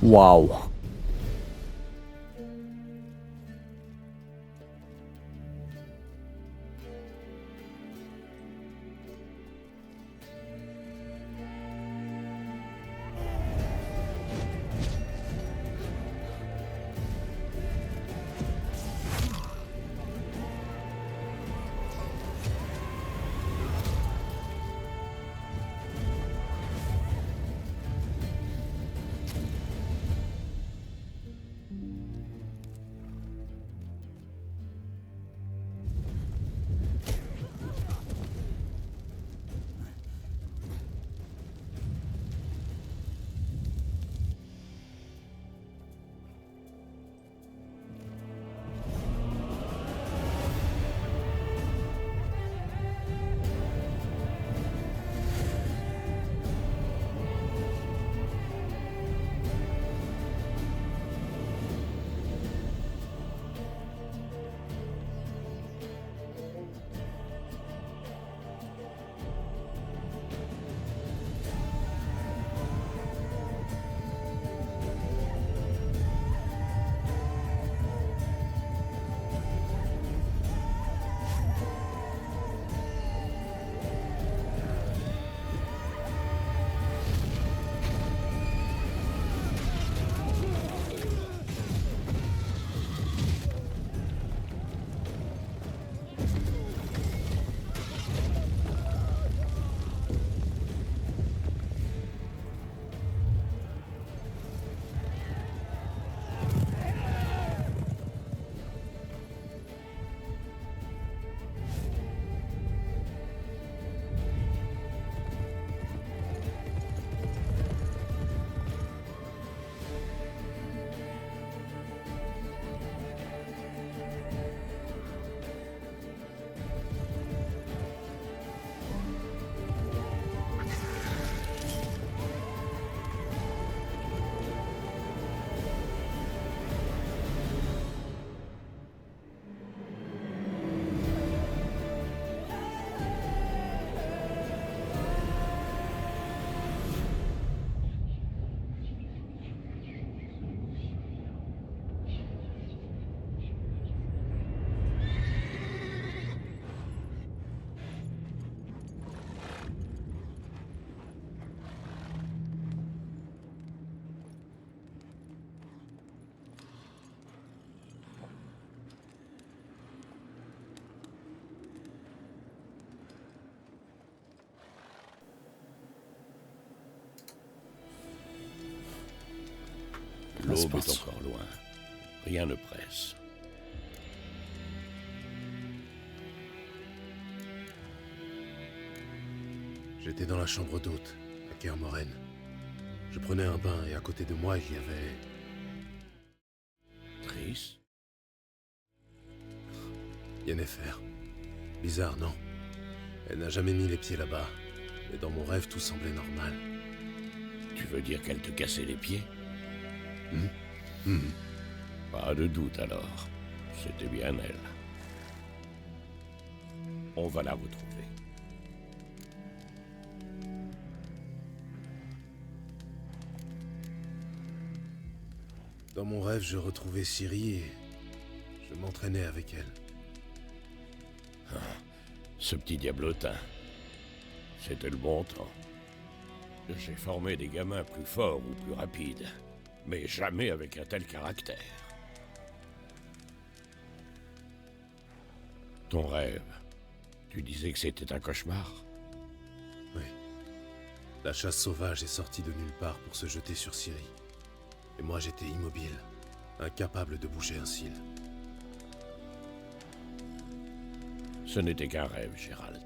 Waouh. L'aube est encore loin. Rien ne presse. J'étais dans la chambre d'hôte, à Kermoren. Je prenais un bain et à côté de moi, il y avait... Triss? Yennefer. Bizarre, non? Elle n'a jamais mis les pieds là-bas. Mais dans mon rêve, tout semblait normal. Tu veux dire qu'elle te cassait les pieds? Hmm. Pas de doute alors. C'était bien elle. On va la retrouver. Dans mon rêve, je retrouvais Ciri et je m'entraînais avec elle. Ce petit diablotin. C'était le bon temps. J'ai formé des gamins plus forts ou plus rapides, mais jamais avec un tel caractère. Ton rêve, tu disais que c'était un cauchemar? Oui. La chasse sauvage est sortie de nulle part pour se jeter sur Ciri. Et moi j'étais immobile, incapable de bouger un cil. Ce n'était qu'un rêve, Gérald.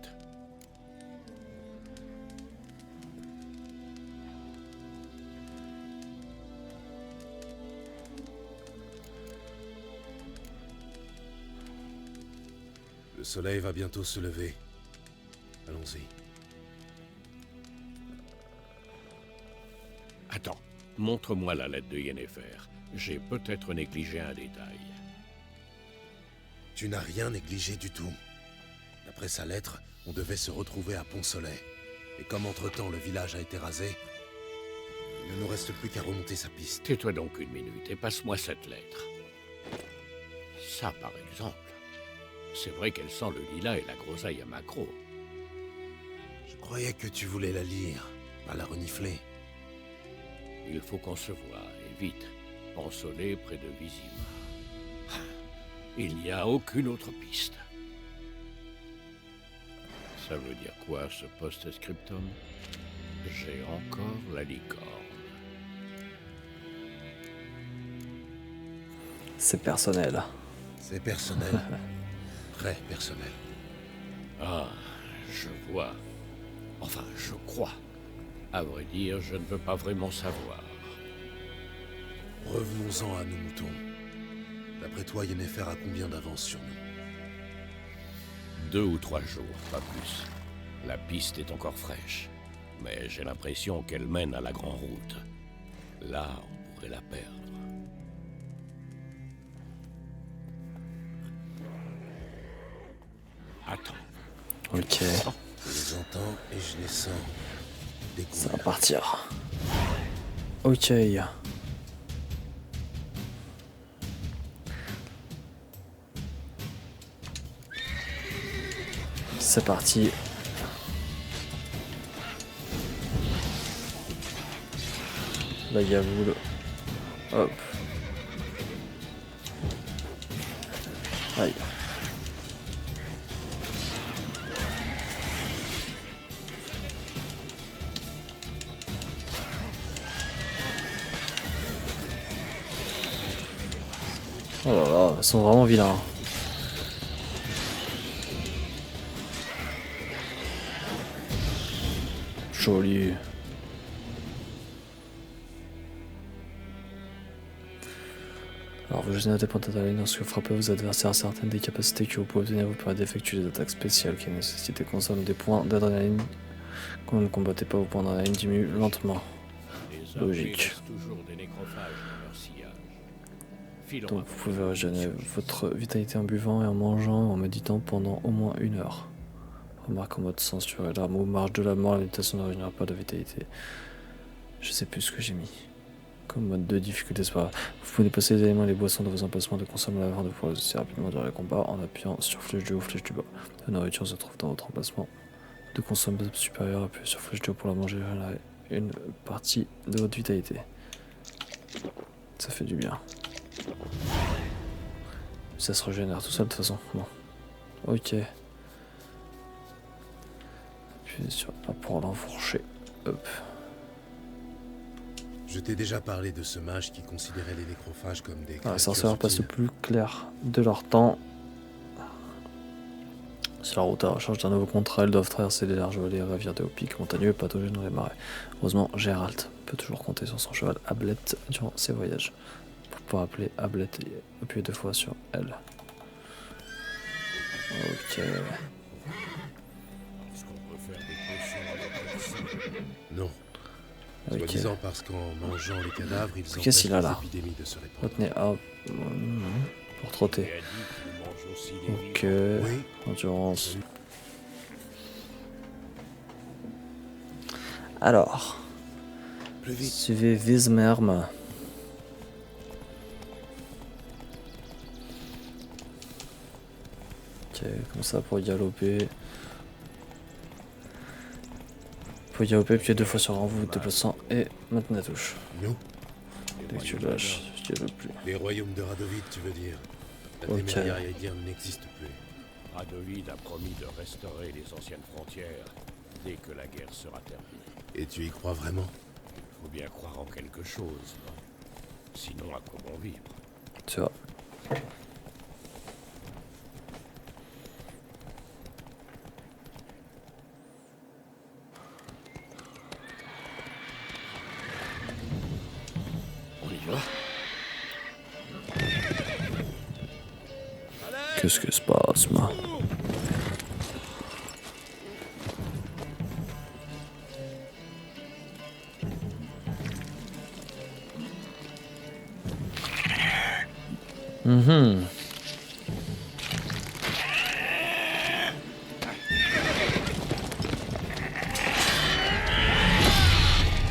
Le soleil va bientôt se lever. Allons-y. Attends, montre-moi la lettre de Yennefer. J'ai peut-être négligé un détail. Tu n'as rien négligé du tout. D'après sa lettre, on devait se retrouver à Pont-Soleil. Et comme entre-temps le village a été rasé... Il ne nous reste plus qu'à remonter sa piste. Tais-toi donc une minute et passe-moi cette lettre. Ça, par exemple. C'est vrai qu'elle sent le lilas et la groseille à maquereau. Je croyais que tu voulais la lire, pas la renifler. Il faut qu'on se voie, et vite. Pensolé près de Vizima. Il n'y a aucune autre piste. Ça veut dire quoi, ce post-scriptum? J'ai encore la licorne. C'est personnel. C'est personnel. Très personnel. Ah, je vois. Enfin, je crois. À vrai dire, je ne veux pas vraiment savoir. Revenons-en à nos moutons. D'après toi, Yennefer a combien d'avance sur nous? 2 ou 3 jours, pas plus. La piste est encore fraîche. Mais j'ai l'impression qu'elle mène à la grande route. Là, on pourrait la perdre. Attends. Ok, Je les entends et je les sens. ça va partir. Ok. C'est parti. La Yavoul. Hop. Aïe. Oh là là, ils sont vraiment vilains. Joli. Alors vous gênez des points d'adrénaline lorsque vous frappez vos adversaires. Certaines des capacités que vous pouvez obtenir vous permettent d'effectuer des attaques spéciales qui nécessitent et consomment des points d'adrénaline. Quand vous ne combattez pas, vos points d'adrénaline diminuent lentement. Logique. Donc vous pouvez régénérer votre vitalité en buvant et en mangeant et en méditant pendant au moins 1 heure. Remarque en mode censuré. L'arme ou marche de la mort, la méditation ne régénère pas de vitalité. Je sais plus ce que j'ai mis. Comme mode de difficulté, c'est pas grave. Vous pouvez déplacer les éléments et les boissons de vos emplacements de consommer avant de pouvoir résister rapidement durant les combats en appuyant sur flèche du haut, flèche du bas. La nourriture se trouve dans votre emplacement de consommation supérieur. Appuyez sur flèche du haut pour la manger et régénérer une partie de votre vitalité. Ça fait du bien. Ça se régénère tout seul de toute façon. Bon. Ok. Appuyez sur A pour l'enfourcher. Hop. Je t'ai déjà parlé de ce mage qui considérait les nécrophages comme des Ah, les créatures sorcières passent le utiles. plus clair de leur temps. Si la route à la recherche d'un nouveau contrat, elles doivent traverser les larges vallées, rivières des hauts pics montagneux et pathogènes dans les marais. Heureusement, Gérald peut toujours compter sur son cheval Ablette durant ses voyages. Pour pouvoir appeler Ablette et appuyer 2 fois sur elle. Ok. Est-ce qu'on peut faire des potions avec la sang? Non. Ok. Soi-disant parce qu'en mangeant les cadavres, ils Qu'est-ce empêchent qu'il a les là? épidémies de se répandre. Retenez A pour trotter. Et a dit qu'il mange aussi des Ok. vivants. Oui, Endurance. Alors, plus vite. suivez Vizmerm. Ok, comme ça pour galoper. Pour galoper, puis 2 fois sur un vous vous déplaçant et maintenez la touche. Nous, Dès que tu lâches, je galope plus. les royaumes de Radovid, tu veux dire. La Ok. Téméria Aedirn n'existe plus. Radovid a promis de restaurer les anciennes frontières dès que la guerre sera terminée. Et tu y crois vraiment? Il faut bien croire en quelque chose, non? Sinon, à quoi bon vivre? Tu vois. On y va? Qu'est-ce que se passe, moi?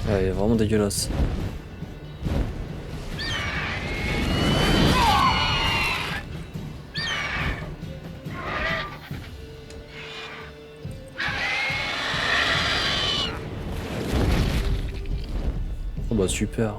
Ouais, vraiment dégueulasse. Oh bah super.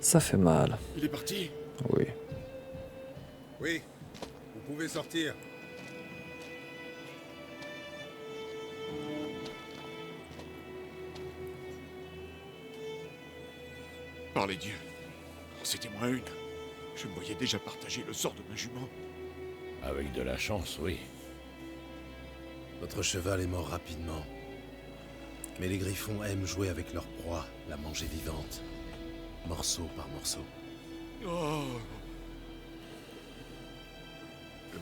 Ça fait mal. Il est parti? Oui. Oui, vous pouvez sortir. Par les dieux. C'était moi une. Je me voyais déjà partager le sort de ma jument. Avec de la chance, oui. Votre cheval est mort rapidement. Mais les griffons aiment jouer avec leur proie, la manger vivante. Morceau par morceau. Oh.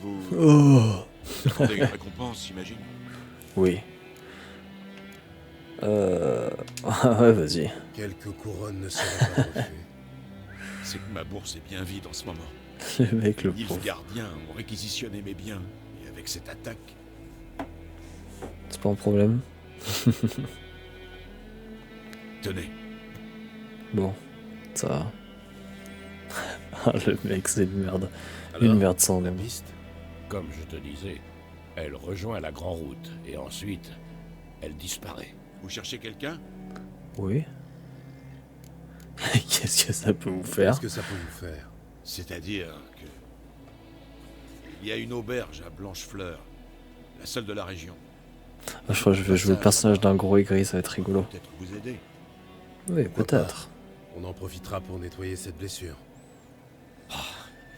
Vous Oh. attendez une récompense, j'imagine? Oui. Ouais, vas-y. Quelques couronnes ne seraient pas refuses. C'est que ma bourse est bien vide en ce moment. Le mec, le Les pauvre. gardiens ont réquisitionné mes biens. Et avec cette attaque, C'est pas un problème. tenez. Bon, ça va. Ah, le mec, c'est une merde. Alors, Une merde sans la nom. piste? Comme je te disais, elle rejoint la Grande Route et ensuite, elle disparaît. Vous cherchez quelqu'un? Oui. Qu'est-ce que ça peut vous faire? Qu'est-ce que ça peut vous faire? C'est-à-dire que... Il y a une auberge à Blanchefleur. La seule de la région. Ah, je crois que je vais jouer le personnage d'un gros aigri, ça va être rigolo. Peut-être vous aider. Oui, Pourquoi peut-être. On en profitera pour nettoyer cette blessure.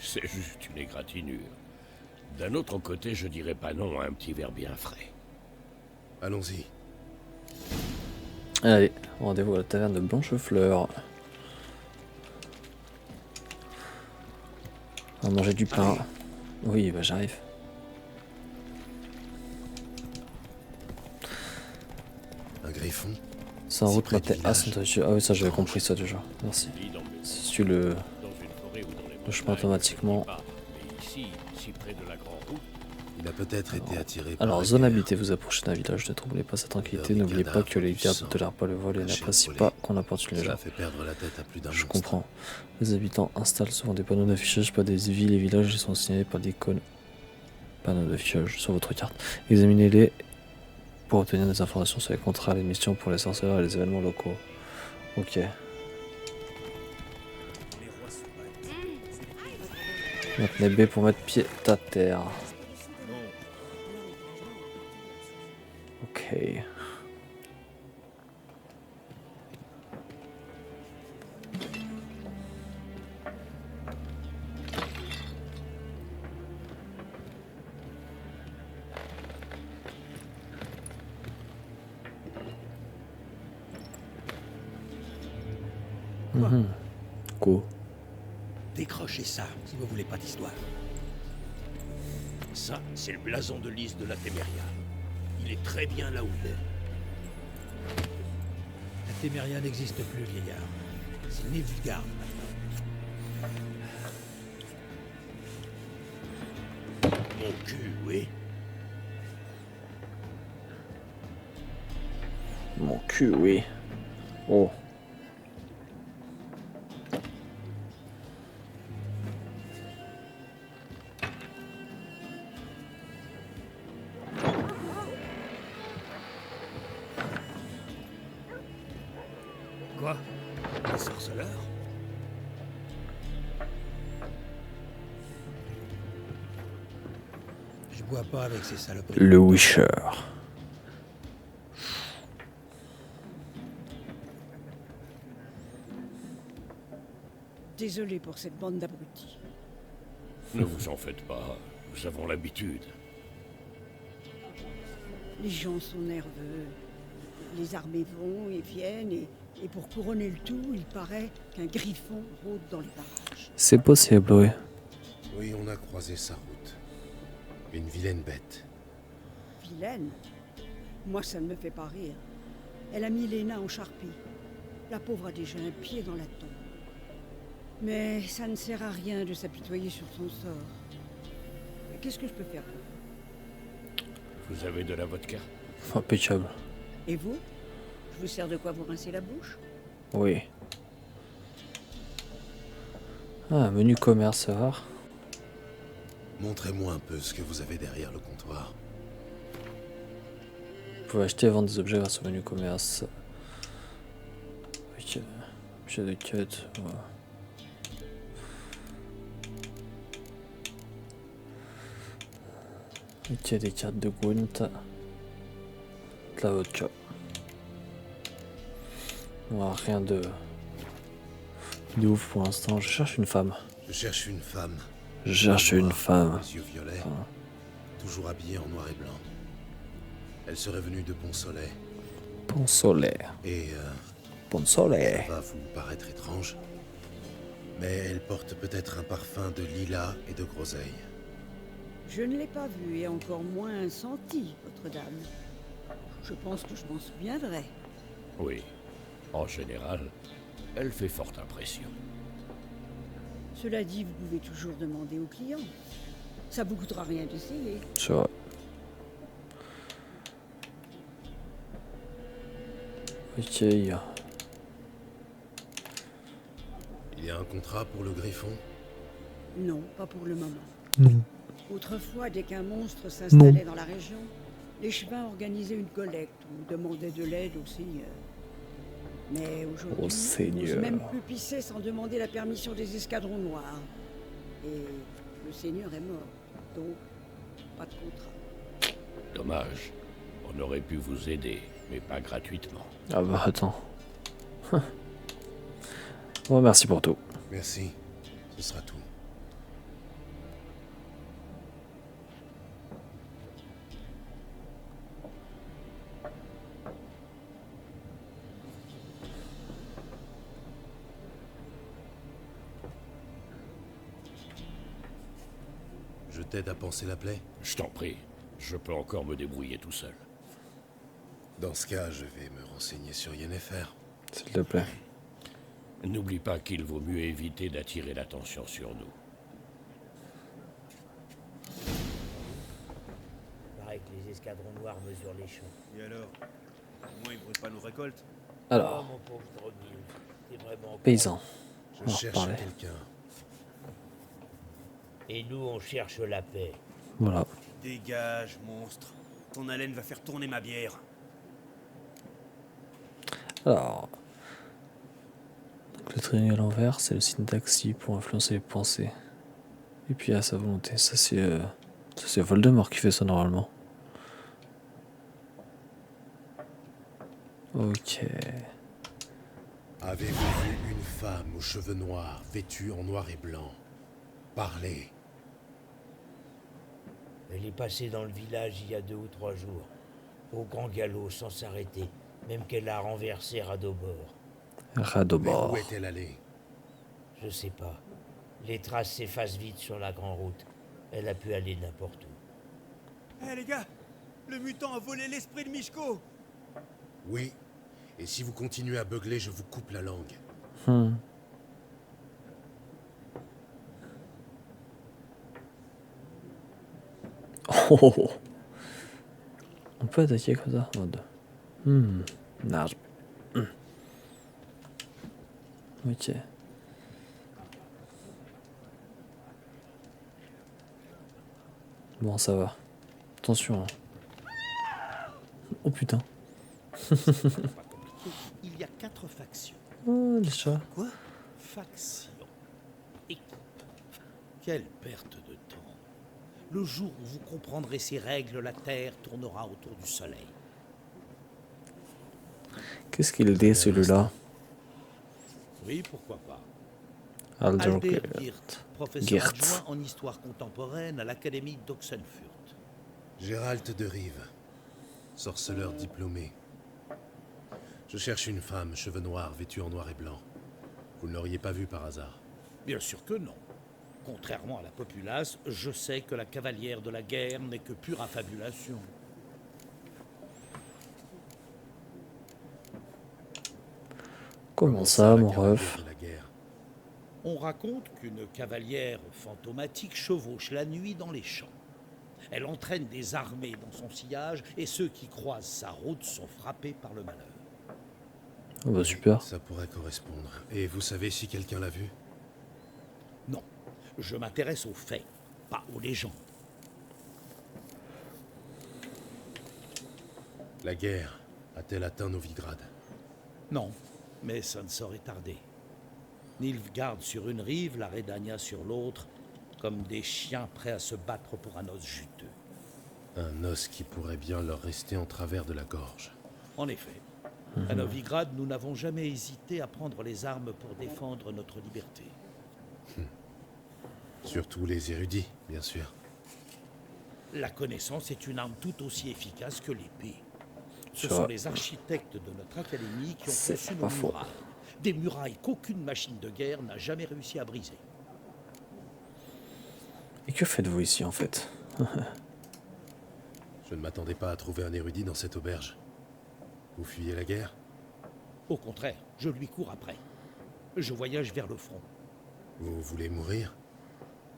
C'est juste une égratignure. D'un autre côté, je dirais pas non à un petit verre bien frais. Allons-y. Allez, rendez-vous à la taverne de Blanchefleur. On va manger du pain. Allez. Oui, bah j'arrive. Un griffon? Sans Si route, près du mater. Ah, village. ah oui, ça j'avais compris ça déjà. Merci. Ni dans le- Si tu le... dans une forêt ou dans les Le chemin montagnes, automatiquement. je dis pas. Mais ici, si près de la Grande Route, Il a peut-être été attiré par Alors, la zone guerre. habitée, vous approchez d'un village. Ne troublez pas sa tranquillité. Des N'oubliez pas cadavres, que les du gardes sang, ne tolèrent pas le vol et caché n'apprécient au pas volet. qu'on apporte une Cela légende. fait perdre la tête à plus d'un Je monstre. comprends. Les habitants installent souvent des panneaux d'affichage, pas des villes et villages, ils sont signalés par des cônes. Panneaux d'affichage sur votre carte. Examinez-les pour obtenir des informations sur les contrats, les missions pour les sorceleurs et les événements locaux. Ok. Maintenez B pour mettre pied à terre. Ok. Go. Décrochez ça, si vous voulez pas d'histoire. Ça, c'est le blason de Lys de la Téméria. Il est très bien là où il est. La Téméria n'existe plus, vieillard. C'est Nilfgaard maintenant. Mon cul, oui. Mon cul, oui. Oh. Quoi? Les sorceleurs? Je bois pas avec ces saloperies. Le Wisher. Désolé pour cette bande d'abrutis. ne vous en faites pas. Nous avons l'habitude. Les gens sont nerveux. Les armées vont et viennent et pour couronner le tout, il paraît qu'un griffon rôde dans les parages. C'est possible, oui. Oui, on a croisé sa route. Une vilaine bête. Vilaine. Moi, ça ne me fait pas rire. Elle a mis Léna en charpie. La pauvre a déjà un pied dans la tombe. Mais ça ne sert à rien de s'apitoyer sur son sort. Qu'est-ce que je peux faire pour vous? Vous avez de la vodka? Impeccable. Et vous? Je vous sers de quoi vous rincer la bouche? Oui. Ah, menu commerce, ça va. Montrez-moi un peu ce que vous avez derrière le comptoir. Vous pouvez acheter et vendre des objets grâce au menu commerce. Ok. Objet de quête. Voilà. Ok, des cartes de Gwent. De la vodka. Voilà, rien de ouf pour l'instant. Je cherche une femme. Je cherche une femme. Je cherche une femme. Les yeux violets, Ah. toujours habillée en noir et blanc. Elle serait venue de Pont-Soleil. Bon soleil. Et Bon soleil. ça va vous paraître étrange, mais elle porte peut-être un parfum de lilas et de groseille. Je ne l'ai pas vu et encore moins senti, votre dame. Je pense que je m'en souviendrai. Oui. En général, elle fait forte impression. Cela dit, vous pouvez toujours demander aux clients. Ça vous coûtera rien d'essayer. C'est vrai. Ok. Il y a un contrat pour le griffon? Non, pas pour le moment. Non. Autrefois, dès qu'un monstre s'installait dans la région, les chevins organisaient une collecte ou demandaient de l'aide au seigneur. Mais aujourd'hui, Au on seigneur. n'ose même plus pisser sans demander la permission des escadrons noirs. Et le seigneur est mort, donc pas de contrat. Dommage. On aurait pu vous aider, mais pas gratuitement. Ah bah attends. Bon, merci pour tout. Merci, ce sera tout. Je t'aide à panser la plaie? Je t'en prie. Je peux encore me débrouiller tout seul. Dans ce cas, je vais me renseigner sur Yennefer. S'il te plaît. N'oublie pas qu'il vaut mieux éviter d'attirer l'attention sur nous. Pareil que les escadrons noirs mesurent les champs. Et alors? Au moins ils brûlent pas nos récoltes. Oh Alors, mon pauvre Dromil, t'es vraiment... paysan. Je On va cherche reparler. quelqu'un. Et nous, on cherche la paix. Voilà. Dégage, monstre. Ton haleine va faire tourner ma bière. Alors. Donc, le triangle à l'envers, c'est le signe d'axi pour influencer les pensées. Et puis à sa volonté. Ça, c'est Voldemort qui fait ça normalement. Ok. Avez-vous vu une femme aux cheveux noirs, vêtue en noir et blanc? Parlez. Elle est passée dans le village il y a 2 ou 3 jours. Au grand galop, sans s'arrêter. Même qu'elle a renversé Radobor. Mais Radobor. où est-elle allée? Je sais pas. Les traces s'effacent vite sur la grande route. Elle a pu aller n'importe où. Hé les gars, le mutant a volé l'esprit de Mishko. Oui. Et si vous continuez à beugler, je vous coupe la langue. Oh. On peut attaquer comme ça en mode. Non. Ok. Bon, ça va. Attention. Hein. Oh putain. Il y a 4 factions. Oh, les chats. Quoi? Factions. Équipe. Quelle perte de temps. Le jour où vous comprendrez ces règles, la Terre tournera autour du Soleil. Qu'est-ce qu'il dit celui-là? Oui, pourquoi pas. Aldrin Albert Gert. Geert, professeur Geert. adjoint en histoire contemporaine à l'Académie d'Oxenfurt. Gérald de Rive, sorceleur diplômé. Je cherche une femme, cheveux noirs, vêtue en noir et blanc. Vous ne l'auriez pas vue par hasard? Bien sûr que non. Contrairement à la populace, je sais que la cavalière de la guerre n'est que pure affabulation. Comment ça, la mon cavalière ref? de la guerre? On raconte qu'une cavalière fantomatique chevauche la nuit dans les champs. Elle entraîne des armées dans son sillage et ceux qui croisent sa route sont frappés par le malheur. Oh bah super. Ça pourrait correspondre. Et vous savez si quelqu'un l'a vu? Non, je m'intéresse aux faits, pas aux légendes. La guerre a-t-elle atteint Novigrad? Non, mais ça ne saurait tarder. Nilfgaard sur une rive, la Redania sur l'autre, comme des chiens prêts à se battre pour un os juteux. Un os qui pourrait bien leur rester en travers de la gorge. En effet, à Novigrad, nous n'avons jamais hésité à prendre les armes pour défendre notre liberté. Surtout les érudits, bien sûr. La connaissance est une arme tout aussi efficace que l'épée. Ce C'est sont vrai. les architectes de notre académie qui ont C'est conçu pas nos faux. murailles. Des murailles qu'aucune machine de guerre n'a jamais réussi à briser. Et que faites-vous ici en fait? Je ne m'attendais pas à trouver un érudit dans cette auberge. Vous fuyez la guerre? Au contraire, je lui cours après. Je voyage vers le front. Vous voulez mourir?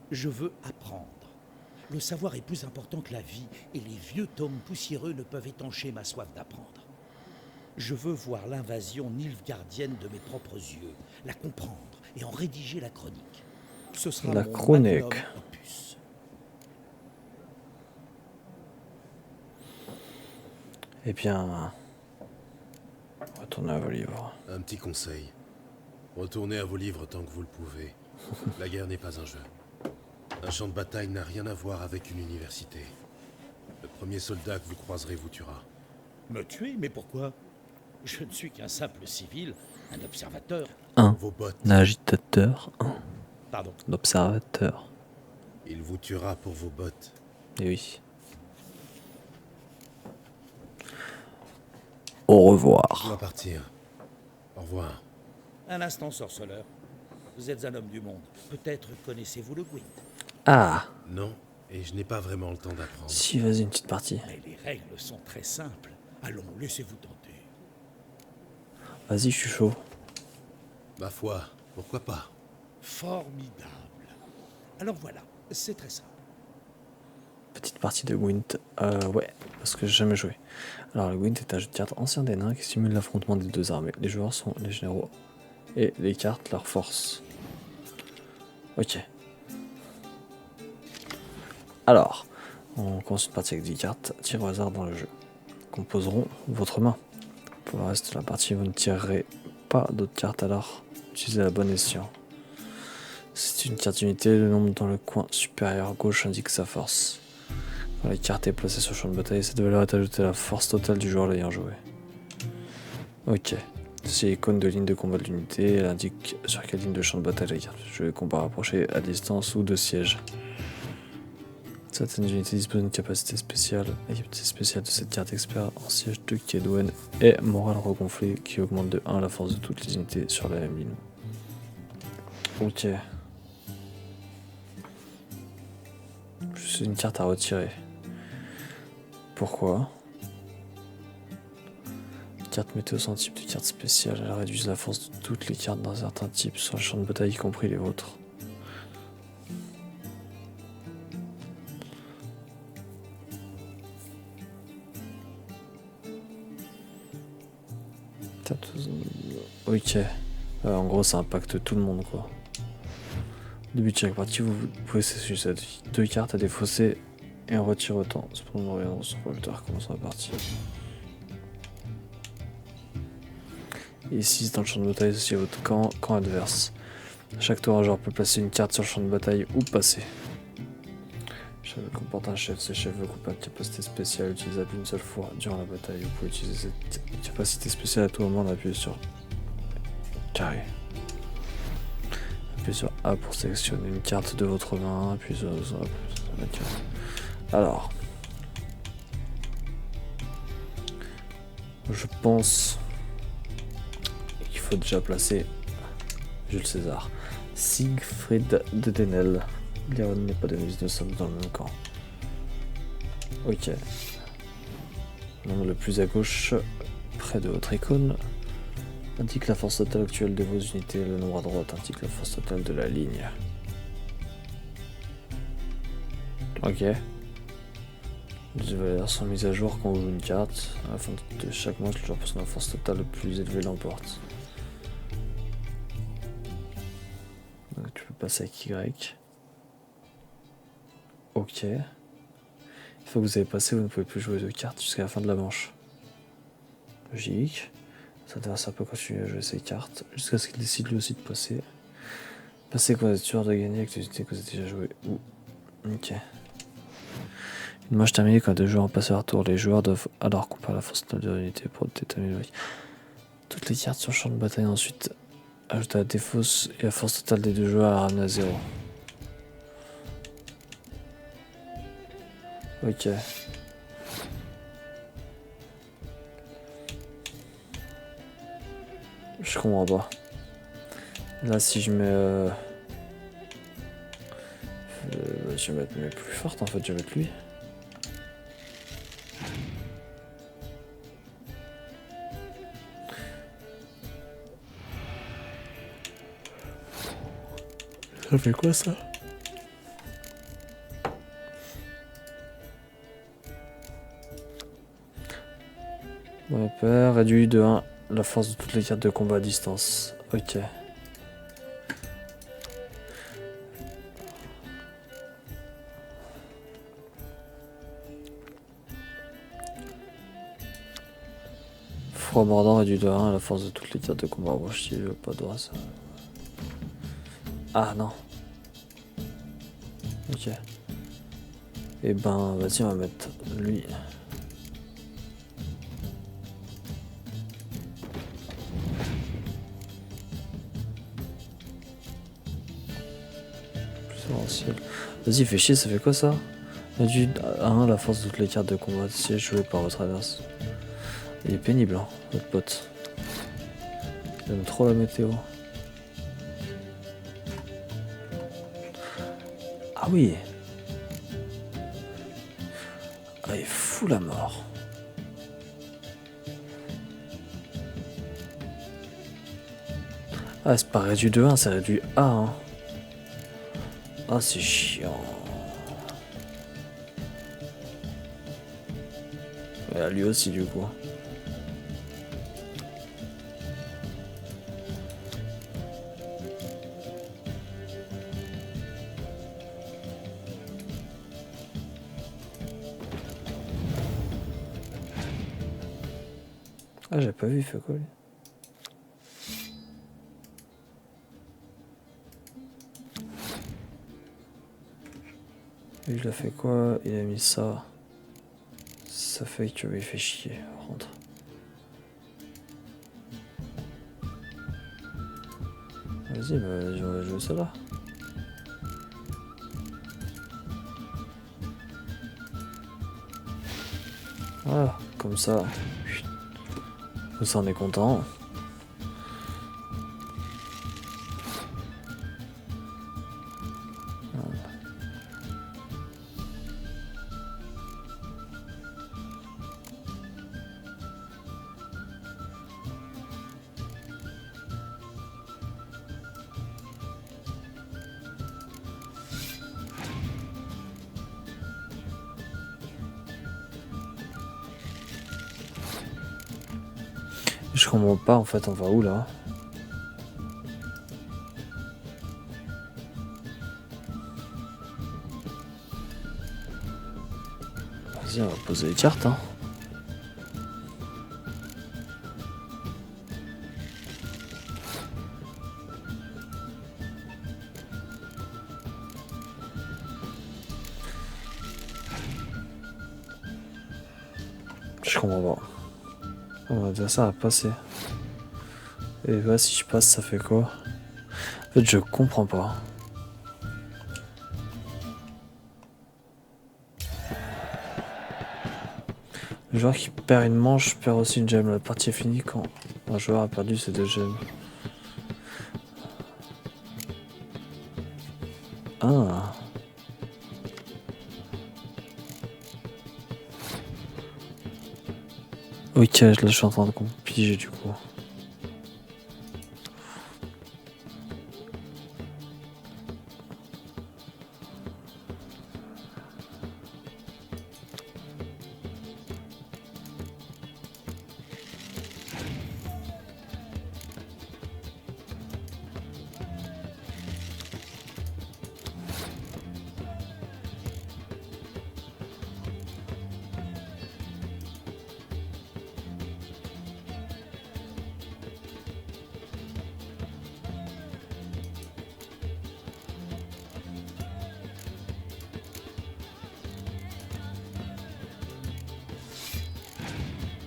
Je veux apprendre. Le savoir est plus important que la vie, et les vieux tomes poussiéreux ne peuvent étancher ma soif d'apprendre. Je veux voir l'invasion nilfgaardienne de mes propres yeux, la comprendre et en rédiger la chronique. Ce sera La mon chronique. magnum opus. Eh bien... Retournez à vos livres. Un petit conseil. Retournez à vos livres tant que vous le pouvez. La guerre n'est pas un jeu. Un champ de bataille n'a rien à voir avec une université. Le premier soldat que vous croiserez vous tuera. Me tuer? Mais pourquoi? Je ne suis qu'un simple civil, un observateur. Vos bottes, Un agitateur, Pardon. un observateur. il vous tuera pour vos bottes. Et oui. Au Je revoir. dois partir. Au revoir. Un instant, sorceleur. Vous êtes un homme du monde. Peut-être connaissez-vous le Gwent. Ah, Non, et je n'ai pas vraiment le temps d'apprendre. si, vas-y, une petite partie. Mais les règles sont très simples. Allons, laissez-vous tenter. Vas-y, je suis chaud. Ma foi, pourquoi pas? Formidable. Alors voilà, c'est très simple. Petite partie de Gwent. Ouais, parce que j'ai jamais joué. Alors, le Gwent est un jeu de cartes ancien des nains qui simule l'affrontement des deux armées. Les joueurs sont les généraux et les cartes leur force. Ok. Alors, on commence une partie avec 10 cartes, tirées au hasard dans le jeu. Composeront votre main. Pour le reste de la partie, vous ne tirerez pas d'autres cartes, alors utilisez la bonne escient. C'est une carte d'unité, le nombre dans le coin supérieur gauche indique sa force. Quand la carte est placée sur le champ de bataille, cette valeur est ajoutée à la force totale du joueur l'ayant joué. Ok. C'est l'icône de ligne de combat de l'unité, elle indique sur quelle ligne de champ de bataille la carte. Je vais combat rapproché à distance ou de siège. Certaines unités disposent d'une capacité spéciale. La capacité spéciale de cette carte expert en siège de Kedwen est morale regonflée qui augmente de 1 la force de toutes les unités sur la même ligne. Ok. C'est une carte à retirer. Pourquoi? Carte météo sans type de carte spéciale, elle réduit la force de toutes les cartes d'un certain type sur le champ de bataille, y compris les vôtres. Ok. En gros, ça impacte tout le monde, quoi. Au début de chaque partie, vous pouvez sélectionner deux cartes à défausser et en retirer autant. Cependant, nous reviendrons sur plus tard, commençons la partie. Et ici, dans le champ de bataille, associé à votre camp adverse. Chaque tour, un joueur peut placer une carte sur le champ de bataille ou passer. Chef comporte un chef, ce chef occupe une capacité spéciale utilisable une seule fois durant la bataille. Vous pouvez utiliser cette capacité spéciale à tout moment en appuyant sur carré. Appuyez sur A pour sélectionner une carte de votre main, appuyez sur la carte. Alors, je pense qu'il faut déjà placer Jules César. Siegfried de Denel. Léon n'est pas de mise, nous sommes dans le même camp. Ok. Nombre le plus à gauche, près de votre icône. Indique la force totale actuelle de vos unités, le nombre à droite indique la force totale de la ligne. Ok. Les valeurs sont mises à jour quand on joue une carte. À la fin de chaque match, le joueur possède la force totale le plus élevée l'emporte. Donc tu peux passer avec Y. Ok. Une fois que vous avez passé, vous ne pouvez plus jouer de cartes jusqu'à la fin de la manche. Logique. Cet adversaire peut continuer à jouer ses cartes jusqu'à ce qu'il décide lui aussi de passer. Passer quand vous êtes sûr de gagner avec les unités que vous avez déjà jouées. Ok. Une manche terminée quand deux joueurs ont passé leur tour. Les joueurs doivent alors comparer la force totale de l'unité pour déterminer le. Toutes les cartes sur le champ de bataille ensuite ajouter la défausse et la force totale des deux joueurs à ramener à 0. Ok. Je comprends pas. Là, si je mets... je vais mettre mes plus fortes en fait, je vais mettre lui. Ça fait quoi ça? Mon père réduit de 1 la force de toutes les cartes de combat à distance. Ok. Froid mordant réduit de 1 la force de toutes les cartes de combat. Bon, je dis pas droit ça. Ah non. Ok. Et ben, vas-y, on va mettre lui. Vas-y, fais chier, ça fait quoi ça? Réduit à 1 la force de toutes les cartes de combat de siège jouées par votre adversaire. Il est pénible, hein, votre pote. Il aime trop la météo. Ah oui. Ah, il fout la mort. Ah, c'est pas réduit de 1, c'est réduit à 1. Ah, c'est chiant. Et à lui aussi, du coup. Ah, j'ai pas vu, il fait quoi lui? Il a fait quoi? Il a mis ça. Ça fait que il fait chier. Rentre. Vas-y, bah, je vais jouer ça là. Voilà, comme ça. Comme ça, on est content. Je comprends pas en fait, on va où là? Vas-y, on va poser les cartes, hein. Je comprends pas. On va dire ça à passer. Et là, si je passe, ça fait quoi? En fait, je comprends pas. Le joueur qui perd une manche perd aussi une gemme. La partie est finie quand un joueur a perdu ses 2 gemmes. Ah. Ok, là je suis en train de piger du coup.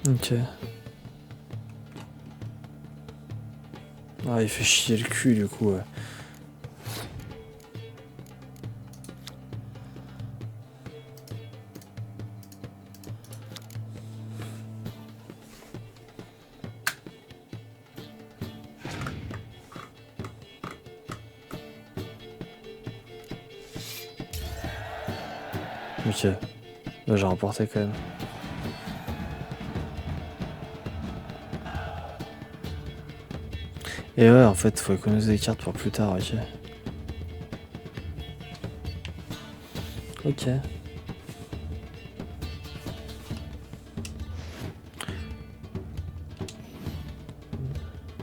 Ok. Ah, il fait chier le cul du coup, ouais. Ok. Là, j'ai remporté quand même. Et ouais, en fait, faut économiser des cartes pour plus tard, ok. Ok.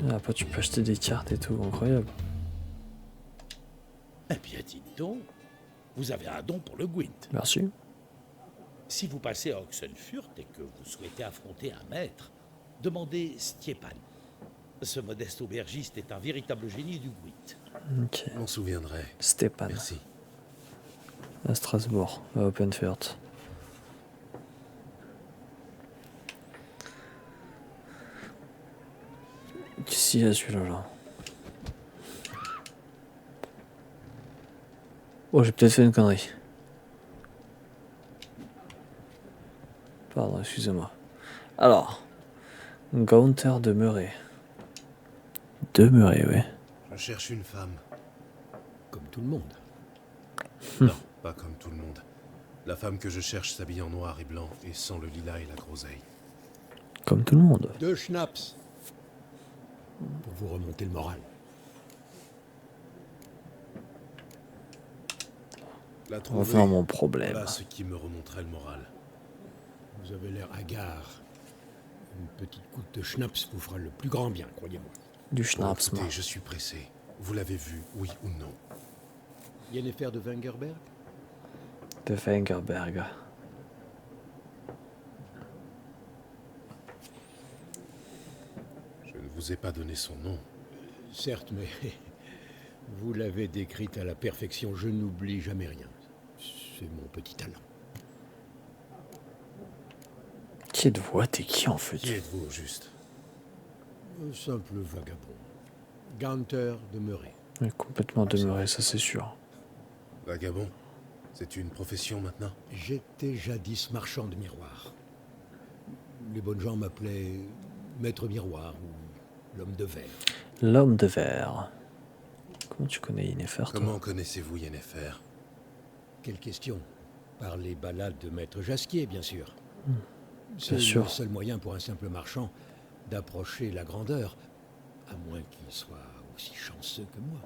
Et après, tu peux acheter des cartes et tout, incroyable. Eh bien, dites donc, vous avez un don pour le Gwent. Merci. Si vous passez à Oxenfurt et que vous souhaitez affronter un maître, demandez Stjepan. Ce modeste aubergiste est un véritable génie du Gwent. Ok. Je m'en souviendrai. Stepan. Merci. À Strasbourg, à Openfurt. Qu'est-ce qu'il y a celui-là là? Oh, j'ai peut-être fait une connerie. Pardon, excusez-moi. Alors, Gaunter demeuré. Demeuré, oui. Je cherche une femme. Comme tout le monde. Non, pas comme tout le monde. La femme que je cherche s'habille en noir et blanc et sans le lilas et la groseille. Comme tout le monde. 2 schnapps. Pour vous remonter le moral. La On va trouver, faire mon problème. voilà ce qui me remonterait le moral. Vous avez l'air hagard. Une petite goutte de schnapps vous fera le plus grand bien, croyez-moi. Du Bon, schnapps, moi. écoutez, je suis pressé. Vous l'avez vu, oui ou non? Yennefer de Wengerberg? De Wengerberg. Je ne vous ai pas donné son nom. Certes, mais vous l'avez décrite à la perfection. Je n'oublie jamais rien. C'est mon petit talent. Qui êtes-vous? T'es qui en fait? Qui êtes-vous au juste? Un simple vagabond. Gaunter demeuré. Mais complètement demeuré, ça c'est sûr. Vagabond? C'est une profession maintenant? J'étais jadis marchand de miroirs. Les bonnes gens m'appelaient Maître Miroir ou l'homme de verre. L'homme de verre. Comment tu connais Yennefer, toi? Comment connaissez-vous Yennefer? Quelle question? Par les ballades de Maître Jasquier, bien sûr. C'est Bien sûr. le seul moyen pour un simple marchand d'approcher la grandeur, à moins qu'il soit aussi chanceux que moi.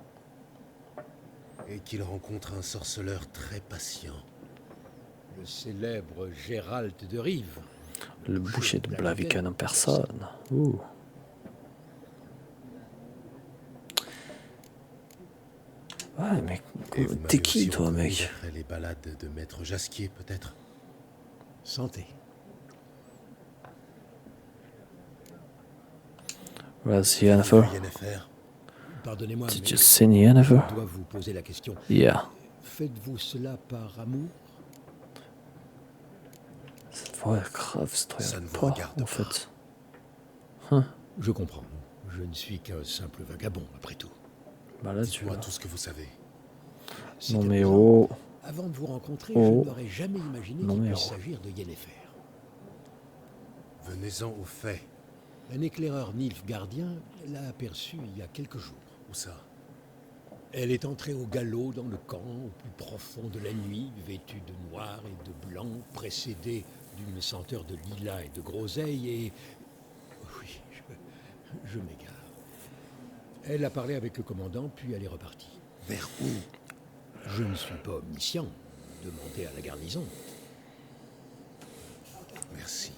Et qu'il rencontre un sorceleur très patient. Le célèbre Gérald de Rive. Le boucher de Blaviken en personne. Ouh. Ouais, mais Et vous t'es m'avez qui aussi toi, reconnu mec? d'après les ballades de Maître Jasquier, peut-être? Santé. Was Yennefer? Yennefer? Pardonnez-moi, Did mais you see Yennefer? je dois vous poser la question. Yeah. Faites-vous cela par amour? Ouais, grave, c'est trop Ça ne vous pas, regarde en pas. fait. Je comprends. Je ne suis qu'un simple vagabond, après tout. Bah là, tu Dites-moi vois. tout ce que vous savez. C'est Non mais amusant. oh. Avant de vous rencontrer, Oh. je n'aurais jamais imaginé Non, qu'il mais puisse oh. s'agir de Yennefer. Venez-en aux faits. Un éclaireur nilfgaardien l'a aperçue il y a quelques jours. Où ça? Elle est entrée au galop dans le camp, au plus profond de la nuit, vêtue de noir et de blanc, précédée d'une senteur de lilas et de groseille, et... Oui, je m'égare. Elle a parlé avec le commandant, puis elle est repartie. Vers où? Je ne suis pas omniscient. Demandez à la garnison. Merci.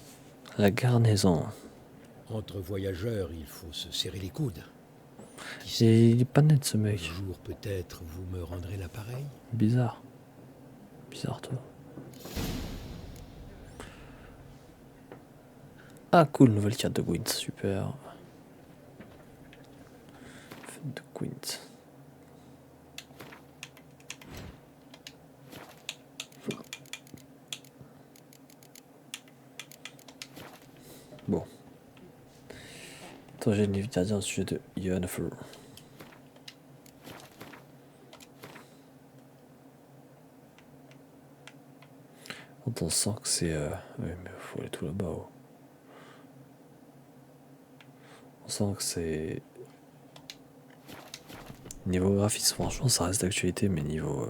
La garnison. Entre voyageurs, il faut se serrer les coudes. Qui sait, Et il est pas net ce un mec. jour peut-être vous me rendrez l'appareil. Bizarre. Bizarre toi. Ah cool, nouvelle carte de Gwent, super. Fête de Gwent. Bon. Attends, j'ai une livre gardien au sujet de Yennefer. On sent que c'est... Oui, mais faut aller tout là-bas. Oh. On sent que c'est... Niveau graphisme, franchement, ça reste d'actualité, mais niveau...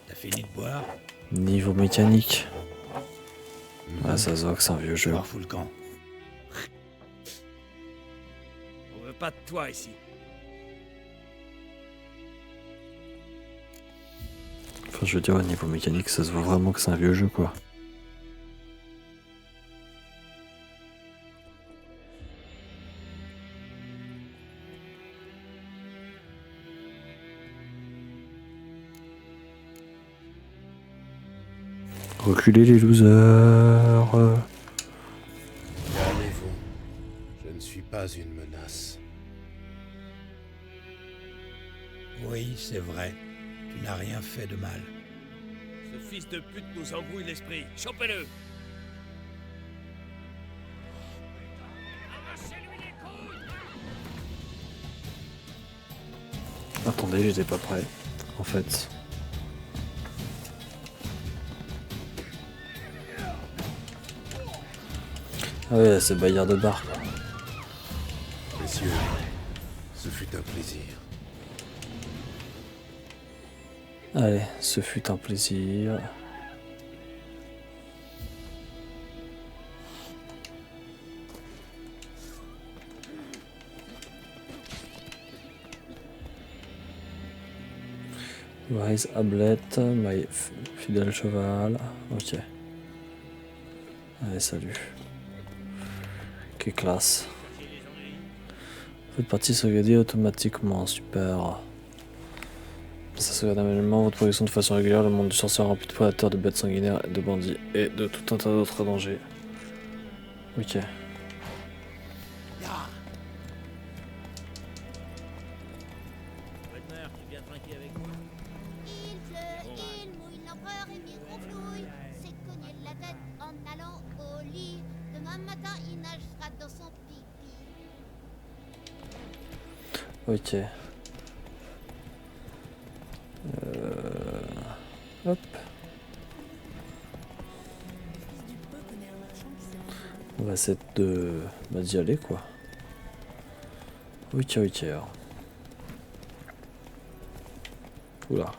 T'as fini de boire? Niveau mécanique... Ah, ça se voit que c'est un vieux jeu. Voir fou le camp. On veut pas de toi ici. Enfin, je veux dire, au niveau mécanique, ça se voit vraiment que c'est un vieux jeu, quoi. Reculez les losers. Calmez-vous. Je ne suis pas une menace. Oui, c'est vrai. Tu n'as rien fait de mal. Ce fils de pute nous embrouille l'esprit. Chopez-le! Attendez, j'étais pas prêt, en fait. Ah ouais, c'est Bayard de bar, quoi. Messieurs, ce fut un plaisir. Allez, ce fut un plaisir. Rise Ablet, my fidèle cheval. Ok. Allez, salut. Quelle classe. Faites partie sauvegarder automatiquement, super. Ça sauvegarde manuellement votre progression de façon régulière. Le monde du sorcier rempli de prédateurs, de bêtes sanguinaires, de bandits et de tout un tas d'autres dangers. Ok. Il pleut, il mouille, l'empereur est microflouille. C'est cogner la tête en allant au lit. Demain matin, il nagera dans son pipi. Ok. Hop. On va essayer de d'y aller, quoi. Ok, ok. Alors. Oula.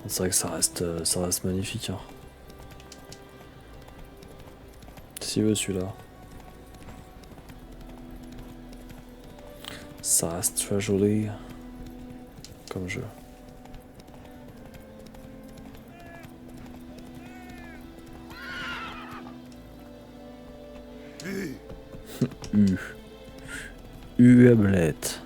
C'est vrai que ça reste magnifique. Hein. Si veut celui-là. Ça reste très joli comme jeu. Ablette.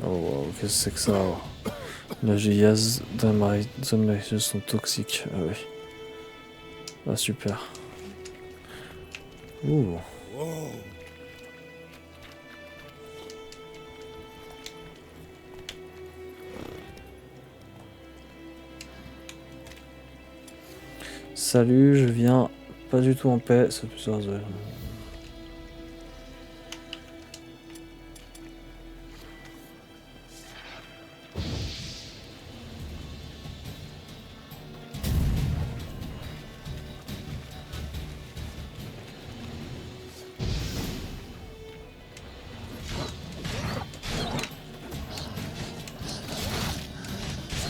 Oh wow, qu'est-ce que c'est que ça? Les gaz dans ma zone sont toxiques. Ah oui. Ah super. Ouh. Oh, Salut, je viens pas du tout en paix. C'est plusieurs heures.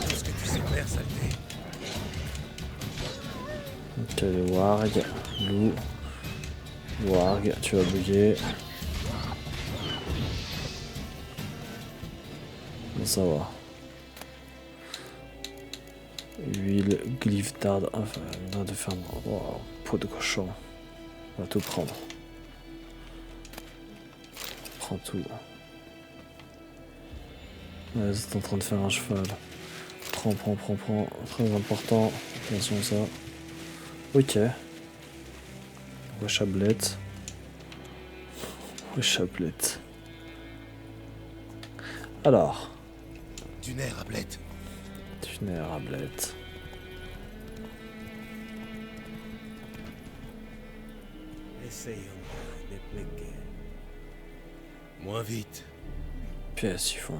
tout ce que tu sais faire, saleté. Ok, le warg, loup. Warg, tu vas bouger. Bon, ça va. Huile, glyphe d'arde, enfin, de ferme. Wow, peau de cochon. On va tout prendre. Prends tout. Ouais, c'est en train de faire un cheval. Prends. Très important. Attention à ça. Ok. Ouais, chablette. Ouais, chablette. Alors, Du nerf à blette. tunnel à blette. Essayons d'expliquer. Moins vite. Pièce, ils font.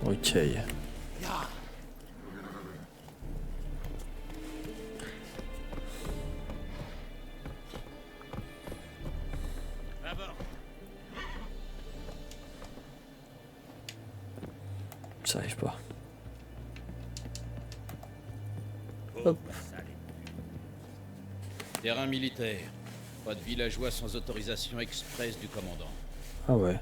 Ok. Ça arrive pas. Hop. Terrain militaire. Pas de villageois sans autorisation express du commandant. Ah ouais,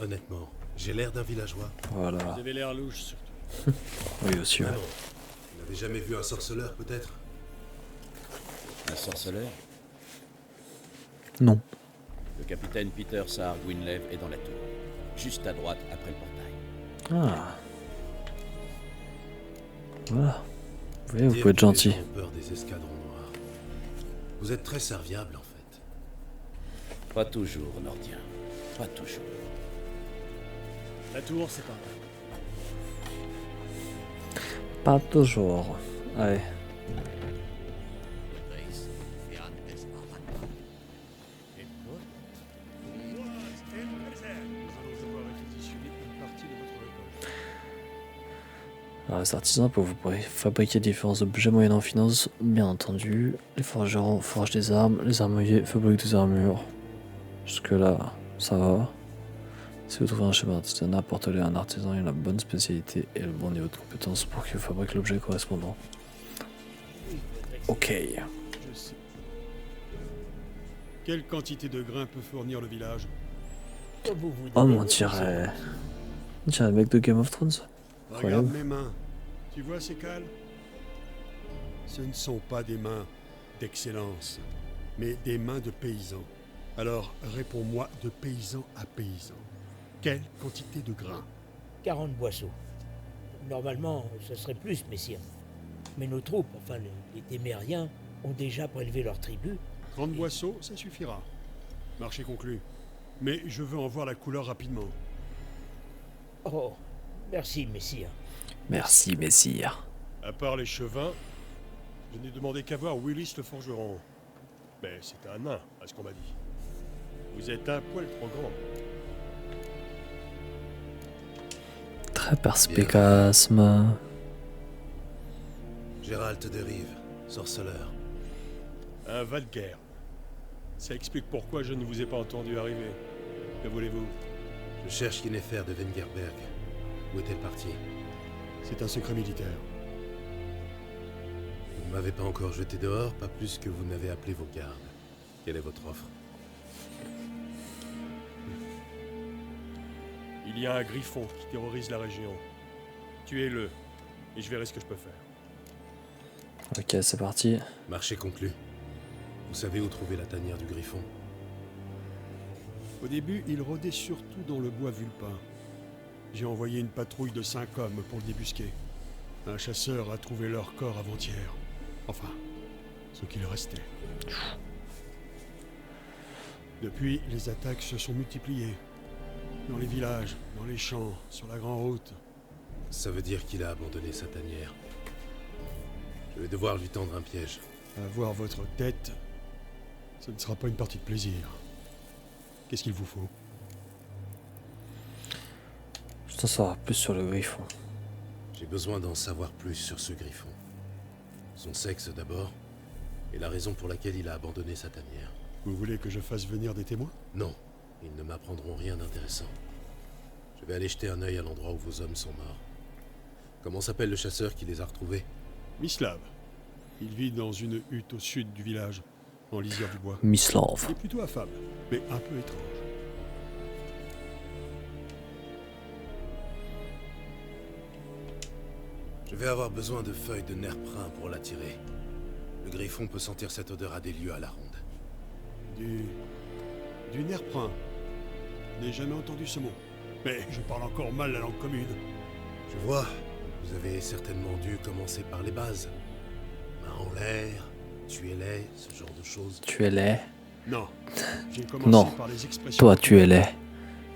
Honnêtement, j'ai l'air d'un villageois. voilà. Vous avez l'air louche, surtout. Oui aussi, ouais. Ah non. Vous n'avez jamais vu un sorceleur, peut-être? Un sorceleur. Non. Le capitaine Peter Saar Gwynleve est dans la tour. Juste à droite après le portail. Ah. Voilà. Vous voyez, vous Dire pouvez être que les gentil. gens ont peur des escadrons noirs. Vous êtes très serviable, en fait. Pas toujours, Nordien. Pas toujours. La tour, c'est pas mal. Pas toujours. Allez. Alors, les artisans peuvent fabriquer différents objets moyennant finance, bien entendu. Les forgerons forgent des armes, les armuriers fabriquent des armures. Jusque là, ça va. Si vous trouvez un schéma d'artisanat, apportez-le à un artisan ayant la bonne spécialité et le bon niveau de compétence pour qu'il fabrique l'objet correspondant. Ok. Je sais. Quelle quantité de grains peut fournir le village? Oh, mais on dirait le mec de Game of Thrones. Regarde Incroyable. mes mains. Tu vois ces cales? Ce ne sont pas des mains d'excellence, mais des mains de paysans. Alors, réponds-moi de paysan à paysan. Quelle quantité de grains? 40 boisseaux. Normalement, ce serait plus, messire. Mais nos troupes, enfin les témériens, ont déjà prélevé leur tribu. 30 boisseaux, ça suffira. Marché conclu. Mais je veux en voir la couleur rapidement. Oh, merci, messire. Merci, messire. À part les chevins, je n'ai demandé qu'à voir Willis le forgeron. Mais c'est un nain, à ce qu'on m'a dit. Vous êtes un poil trop grand. Très perspicace. mais- Gérald de Rive, sorceleur. Un Valguerre. Ça explique pourquoi je ne vous ai pas entendu arriver. Que voulez-vous? Je cherche Yennefer de Wengerberg. Où est-elle partie? C'est un secret militaire. Vous ne m'avez pas encore jeté dehors, pas plus que vous n'avez appelé vos gardes. Quelle est votre offre? Il y a un griffon qui terrorise la région. Tuez-le, et je verrai ce que je peux faire. Ok, c'est parti. Marché conclu. Vous savez où trouver la tanière du griffon? Au début, il rôdait surtout dans le bois vulpin. J'ai envoyé une patrouille de 5 hommes pour le débusquer. Un chasseur a trouvé leur corps avant-hier. Enfin, ce qu'il restait. Depuis, les attaques se sont multipliées. Dans les villages, dans les champs, sur la grande route. Ça veut dire qu'il a abandonné sa tanière. Je vais devoir lui tendre un piège. Avoir votre tête, ce ne sera pas une partie de plaisir. Qu'est-ce qu'il vous faut? Je t'en saurai plus sur le griffon. J'ai besoin d'en savoir plus sur ce griffon. Son sexe d'abord, et la raison pour laquelle il a abandonné sa tanière. Vous voulez que je fasse venir des témoins? Non, ils ne m'apprendront rien d'intéressant. Je vais aller jeter un œil à l'endroit où vos hommes sont morts. Comment s'appelle le chasseur qui les a retrouvés? Mislav. Il vit dans une hutte au sud du village, en lisière du bois. Mislav. Il est plutôt affable, mais un peu étrange. Je vais avoir besoin de feuilles de nerprin pour l'attirer. Le griffon peut sentir cette odeur à des lieues à la ronde. Du nerprin. Je n'ai jamais entendu ce mot. Mais je parle encore mal la langue commune. Je vois. Vous avez certainement dû commencer par les bases. Main en l'air, tuez-les, ce genre de choses. Tu es laid. Non. J'ai commencé Non. par les expressions. Toi, tu es laid.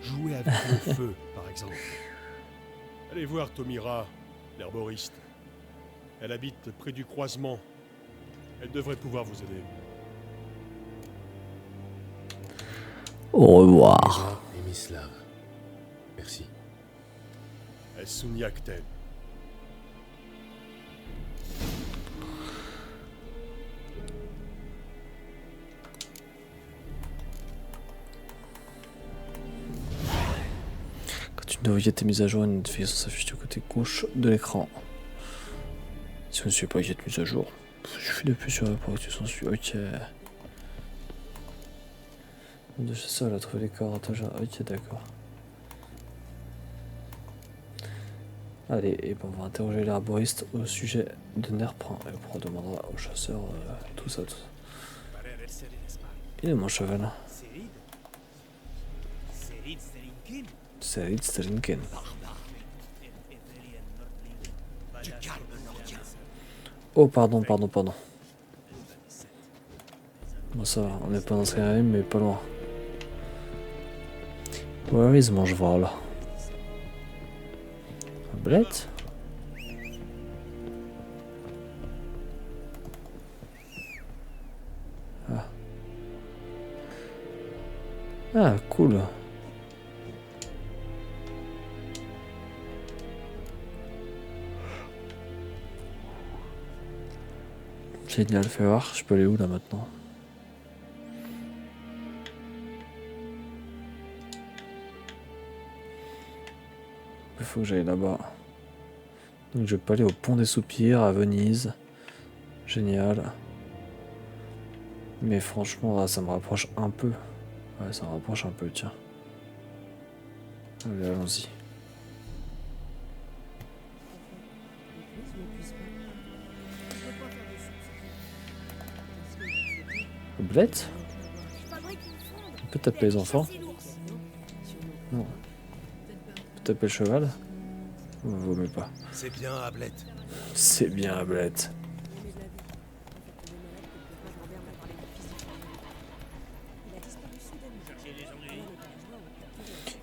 Jouer avec le feu, par exemple. Allez voir Tomira, l'herboriste. Elle habite près du croisement. Elle devrait pouvoir vous aider. Au revoir. Tomira et Mislav. Merci. Esuniakten. Quand une nouvelle est mise à jour, une notification s'affiche du côté gauche de l'écran. Si vous ne suivez pas la mise à jour, je fais depuis sur la pour que tu s'en suis. Ok. De chasseur, elle a trouvé les corps. Ok, d'accord. Allez, et ben on va interroger l'herboriste au sujet de Nerprin. Et on demandera au chasseur tout ça. Il est mon cheval. Serid Sterinken. Oh, pardon. Bon, ça va, on n'est pas dans Skyrim, mais pas loin. Where is mon cheval? Blette? Ah. Ah, cool. Génial, fais voir, je peux aller où là maintenant? Il faut que j'aille là-bas. Donc je peux aller au Pont des Soupirs à Venise. Génial. Mais franchement, là, ça me rapproche un peu. Ouais, ça me rapproche un peu, tiens. Allez, allons-y. Blette? On peut taper les enfants? Non. On peut taper le cheval? Vaut mieux pas. C'est bien, Ablette. C'est bien, Ablette.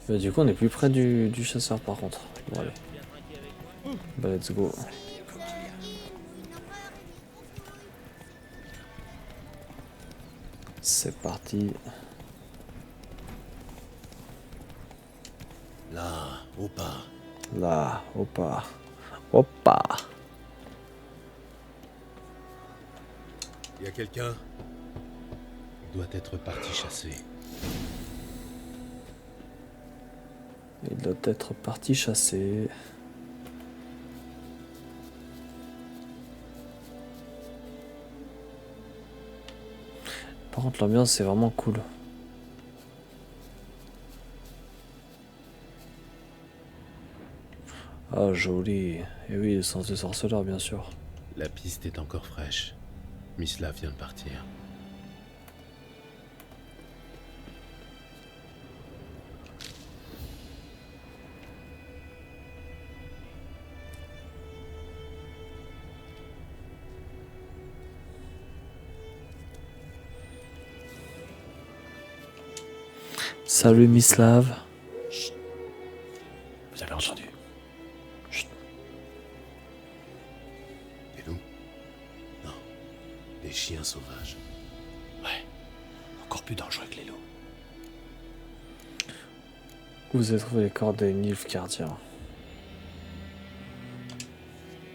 Bah, du coup, on est plus près du chasseur par contre. Bon, allez. Bah, let's go. C'est parti. Là, au pas. Là, opa. Opa. Y a quelqu'un? Il doit être parti chasser. Il doit être parti chasser. Par contre, l'ambiance, c'est vraiment cool. Ah, joli. Et oui, le sens de sorceleur, bien sûr. La piste est encore fraîche. Mislav vient de partir. Salut, Mislav. Chut. Vous avez entendu? Chut. Des loups? Non. Des chiens sauvages. Ouais. Encore plus dangereux que les loups. Vous avez trouvé les corps des Nilfgaardiens.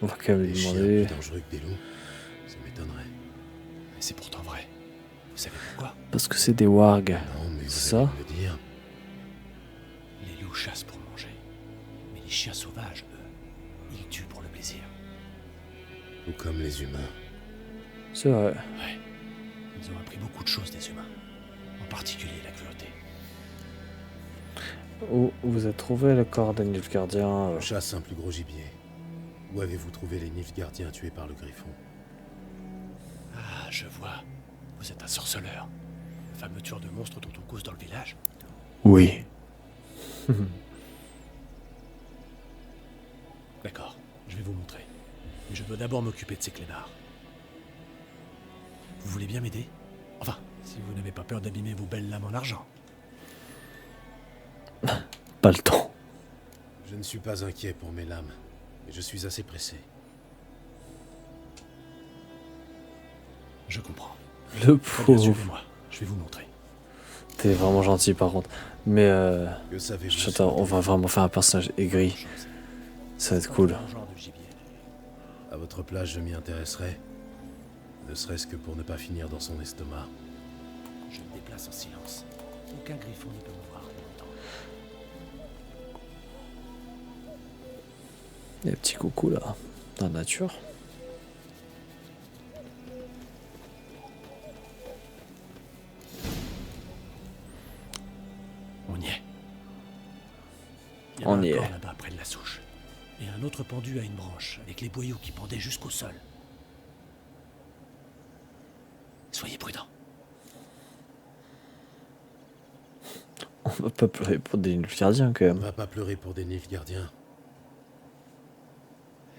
On va quand même lui Des chiens demander. plus dangereux que des loups? Ça m'étonnerait. Mais c'est pourtant vrai. Vous savez pourquoi? Parce que c'est des wargs. Non, mais C'est vous allez ça? me le dire. Les loups chassent pour manger. Mais les chiens sauvages, eux, ils tuent pour le plaisir. Ou comme les humains. C'est vrai. Ouais. Ils ont appris beaucoup de choses des humains. En particulier la cruauté. Où vous avez trouvé le corps des Nilfgaardiens? On chasse un plus gros gibier. Où avez-vous trouvé les Nilfgaardiens tués par le griffon? Ah, je vois. Vous êtes un sorceleur. Le fameux tueur de monstres dont on cause dans le village. Oui. D'accord, je vais vous montrer. Mais je dois d'abord m'occuper de ces clébards. Vous voulez bien m'aider? Enfin, si vous n'avez pas peur d'abîmer vos belles lames en argent. pas le temps. Je ne suis pas inquiet pour mes lames, mais je suis assez pressé. Je comprends. Le Très bien, pauvre. suivez-moi. Je vais vous montrer. T'es vraiment gentil par contre. Mais Que savez-vous attends, on va vraiment faire un personnage aigri. Ça va être cool. À votre place, je m'y intéresserai. Ne serait-ce que pour ne pas finir dans son estomac. Je me déplace en silence. Aucun griffon ne peut me voir longtemps. Il y a un petit coucou là, dans la nature. On y est. Il y On en a y un corps est. là-bas près de la souche. Et un autre pendu à une branche, avec les boyaux qui pendaient jusqu'au sol. Soyez prudents. On va pas pleurer pour des gardiens quand On même. va pas pleurer pour des Nilfgaardiens.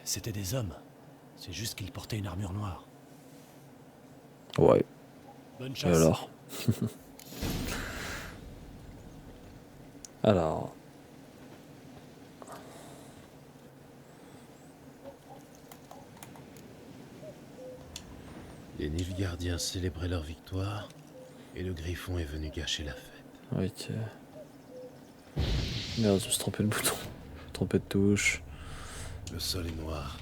C'étaient des hommes. C'est juste qu'ils portaient une armure noire. Ouais. Bonne Et chasse. alors Alors. Les Nilfgaardiens célébraient leur victoire, et le griffon est venu gâcher la fête. Ok. Merde, je me suis trompé le bouton. Trompé de touche. Le sol est noir,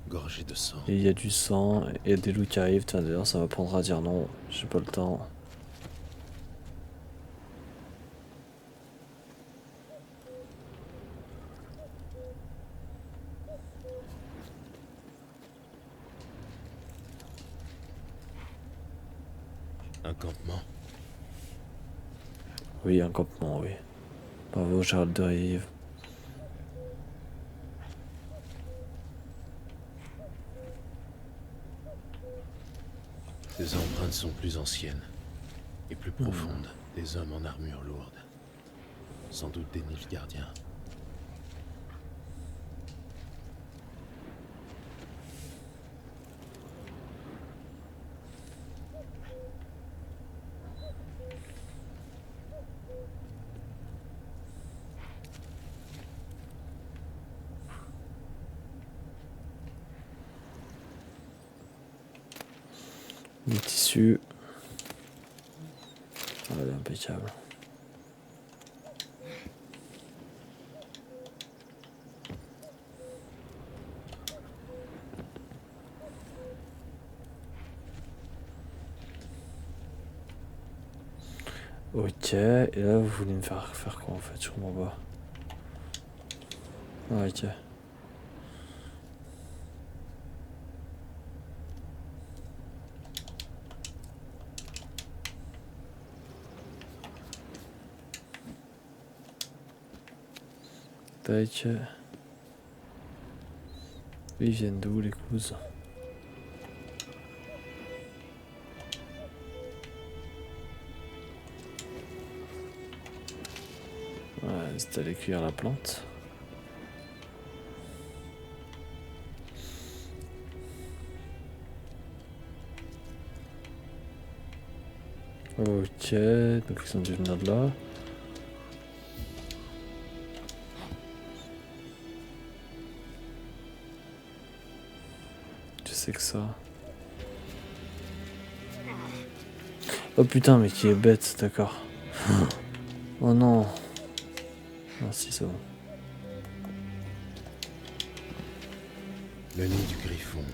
gorgé de sang. Et il y a du sang, et il y a des loups qui arrivent. Tiens, d'ailleurs, ça m'apprendra à dire non. J'ai pas le temps. Un campement. Oui, un campement, oui. Bravo, Gérald de Rive. Ces empreintes sont plus anciennes et plus profondes. Des hommes en armure lourde. Sans doute des Nilfgaardiens. Des tissus. Voilà, impeccable. Ok, et là vous voulez me faire quoi en fait? Je comprends pas. Ah, ok. Tac. Ils viennent d'où les couzes? Ouais, c'est allé cuire la plante. Ok, donc ils ont dû venir de là. Je sais que ça. Oh putain, mais qui est bête, d'accord. Oh non. Ah si, c'est bon. Le nid du griffon.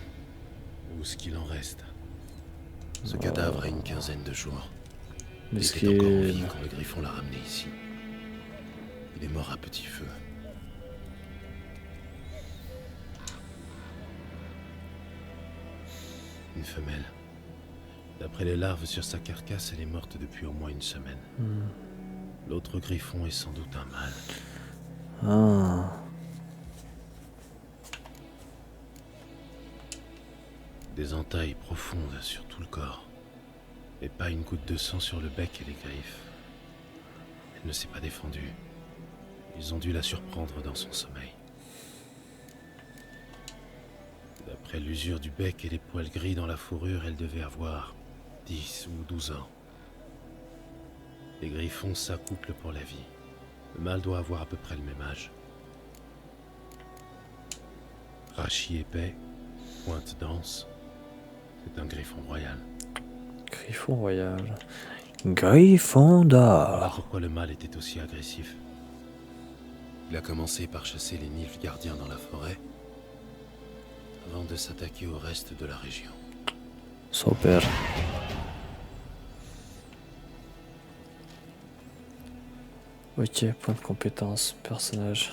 Ou ce qu'il en reste. Ce cadavre a une quinzaine de jours. Il ce était qui encore en est- vie quand le griffon l'a ramené ici. Il est mort à petit feu. Une femelle. D'après les larves sur sa carcasse, elle est morte depuis au moins une semaine. L'autre griffon est sans doute un mâle. Ah. Des entailles profondes sur tout le corps. Et pas une goutte de sang sur le bec et les griffes. Elle ne s'est pas défendue. Ils ont dû la surprendre dans son sommeil. D'après l'usure du bec et les poils gris dans la fourrure, elle devait avoir 10 ou 12 ans. Les griffons s'accouplent pour la vie. Le mâle doit avoir à peu près le même âge. Rachis épais, pointe dense. C'est un griffon royal. Griffon royal. Griffon d'or. Voilà pourquoi le mâle était aussi agressif. Il a commencé par chasser les nymphes gardiens dans la forêt, avant de s'attaquer au reste de la région. Super. Ok, point de compétence, personnage.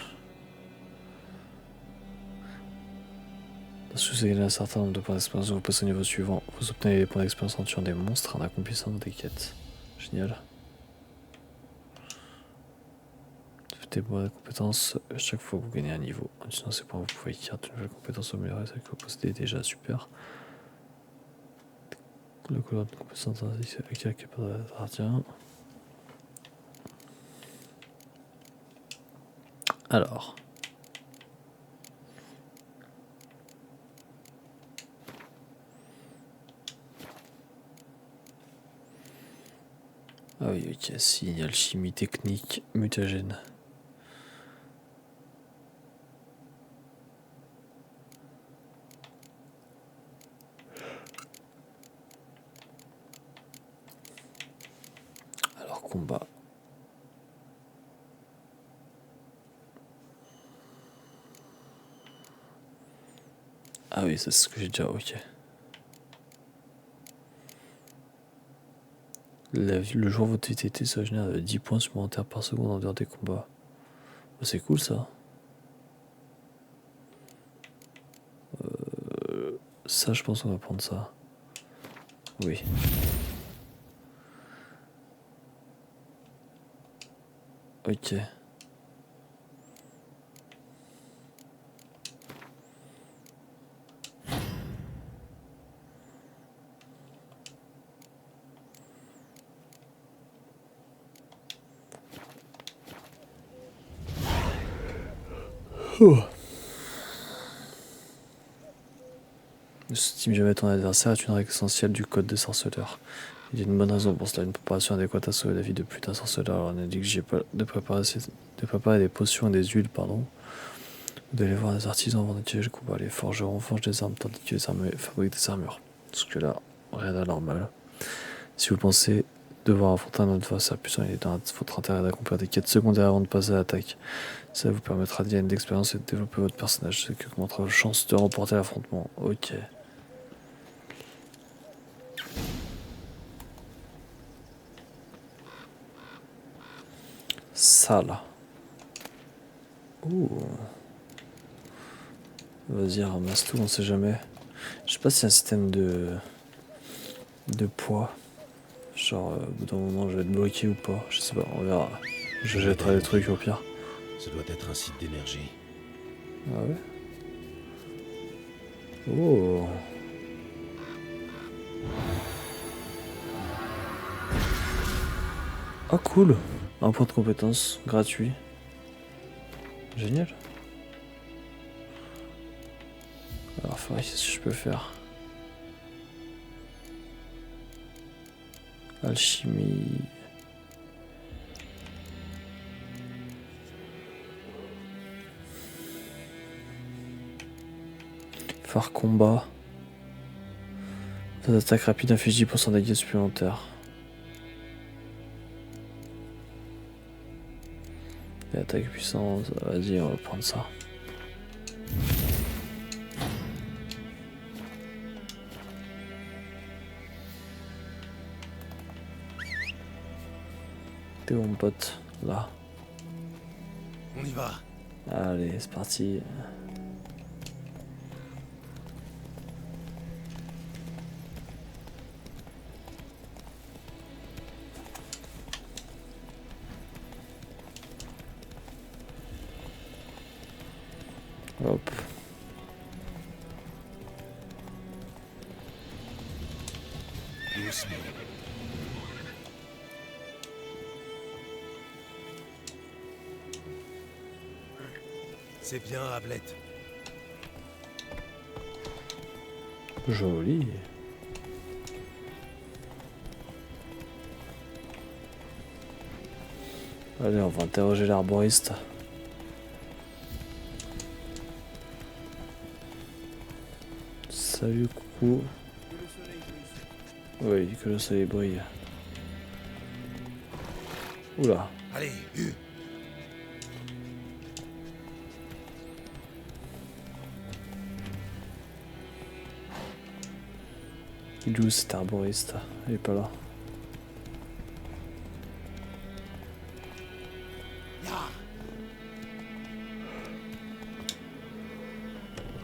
Lorsque vous avez gagné un certain nombre de points d'expérience, vous passez au niveau suivant. Vous obtenez des points d'expérience en tuant des monstres en accomplissant des quêtes. Génial. Des points de compétences chaque fois que vous gagnez un niveau. En utilisant ces points, vous pouvez acquérir de nouvelles compétences améliorées, celles que vous possédez déjà super. Le couleur de compétence avec la capable de gardien. Alors. Ah oui, ok, signe alchimie technique mutagène. Alors, combat. Ah oui, c'est ce que j'ai déjà, ok. Le jour où votre vitalité se génère de 10 points supplémentaires par seconde en dehors des combats. C'est cool ça. Ça, je pense qu'on va prendre ça. Oui. Ok. Si jamais ton adversaire est une règle essentielle du code des sorceleurs. Il y a une bonne raison pour cela. Une préparation adéquate à sauver la vie de plus d'un sorceleur. Alors n'exigez pas de préparer des potions et des huiles, pardon. Vous allez voir des artisans avant d'utiliser le combat. Les forgerons forgent des armes tandis que les armées fabriquent des armures. Parce que là, rien d'anormal. Si vous pensez devoir affronter un adversaire puissant, il est dans votre intérêt d'accomplir des quêtes secondaires avant de passer à l'attaque. Ça vous permettra de gagner d'expérience et de développer votre personnage, ce qui augmentera vos chances de remporter l'affrontement. Ok. Ça là. Ouh. Vas-y, ramasse tout, on sait jamais. Je sais pas si c'est un système de poids. Genre, au bout d'un moment, je vais être bloqué ou pas. Je sais pas, on verra. Je jetterai des trucs au pire. Ça doit être un site d'énergie. Ah ouais. Oh. Ah cool. Un point de compétence gratuit. Génial. Alors, qu'est-ce que je peux faire? Alchimie. Phare combat. Phase d'attaque rapide inflige 10% de dégâts supplémentaires. Et attaque puissance, vas-y, on va prendre ça. T'es où mon pote? Là. On y va. Allez, c'est parti. Hop. Doucement. C'est bien, Ablette. Joli. Allez, on va interroger l'arboriste. Salut, coucou. Oui, que le soleil brille. Oula. Allez, Il est où cet arboriste? Il est pas là.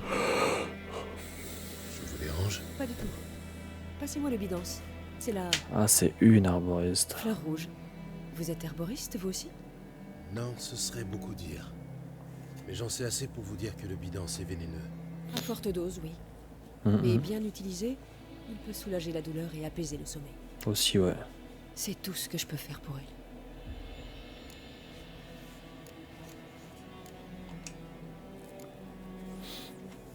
Je vous dérange? Pas du tout. Passez-moi le bidance. C'est la Ah, c'est une arboriste. fleur rouge. Vous êtes herboriste, vous aussi? Non, ce serait beaucoup dire. Mais j'en sais assez pour vous dire que le bidance est vénéneux. À forte dose, oui. Mhm. Mais bien utilisé, il peut soulager la douleur et apaiser le sommeil. Aussi, ouais. C'est tout ce que je peux faire pour elle.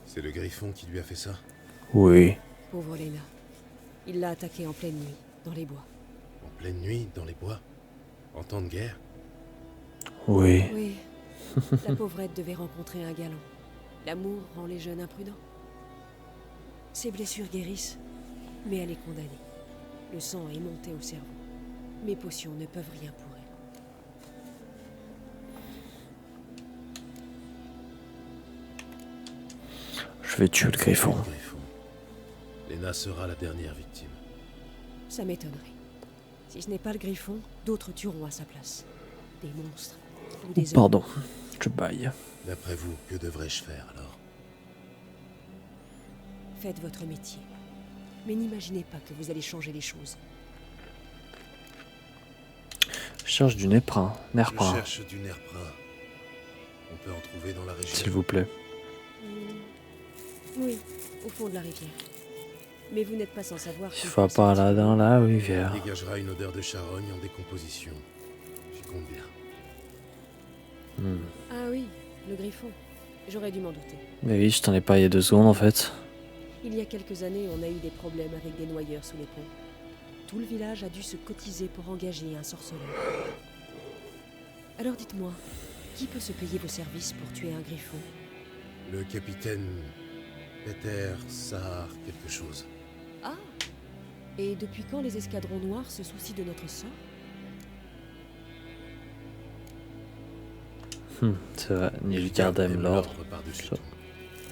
C'est le griffon qui lui a fait ça? Oui. Pauvre Lena. Il l'a attaquée en pleine nuit, dans les bois. En pleine nuit, dans les bois? En temps de guerre? Oui. Oui. La pauvrette devait rencontrer un galant. L'amour rend les jeunes imprudents. Ses blessures guérissent, mais elle est condamnée. Le sang est monté au cerveau. Mes potions ne peuvent rien pour elle. Je vais tuer le griffon. Lena sera la dernière victime. Ça m'étonnerait. Si ce n'est pas le griffon, d'autres tueront à sa place. Des monstres ou des hommes. Pardon, je baille. D'après vous, que devrais-je faire alors? Faites votre métier. Mais n'imaginez pas que vous allez changer les choses. Je cherche du néprin. Je Nerprin, cherche du nerprin. On peut en trouver dans la région. s'il vous plaît. Oui, au fond de la rivière. Mais vous n'êtes pas sans savoir Il qu'il faut pas là dans la rivière. Il dégagera une odeur de charogne en décomposition. J'y compte bien. Ah oui, le griffon. J'aurais dû m'en douter. Mais oui, je t'en ai pas il y a 2 secondes en fait. Il y a quelques années, on a eu des problèmes avec des noyeurs sous les ponts. Tout le village a dû se cotiser pour engager un sorceleur. Alors dites-moi, qui peut se payer vos services pour tuer un griffon? Le capitaine Peter Sahar quelque chose. Ah! Et depuis quand les escadrons noirs se soucient de notre sort? C'est vrai, Nilfgaard aime l'ordre. Par-dessus tout.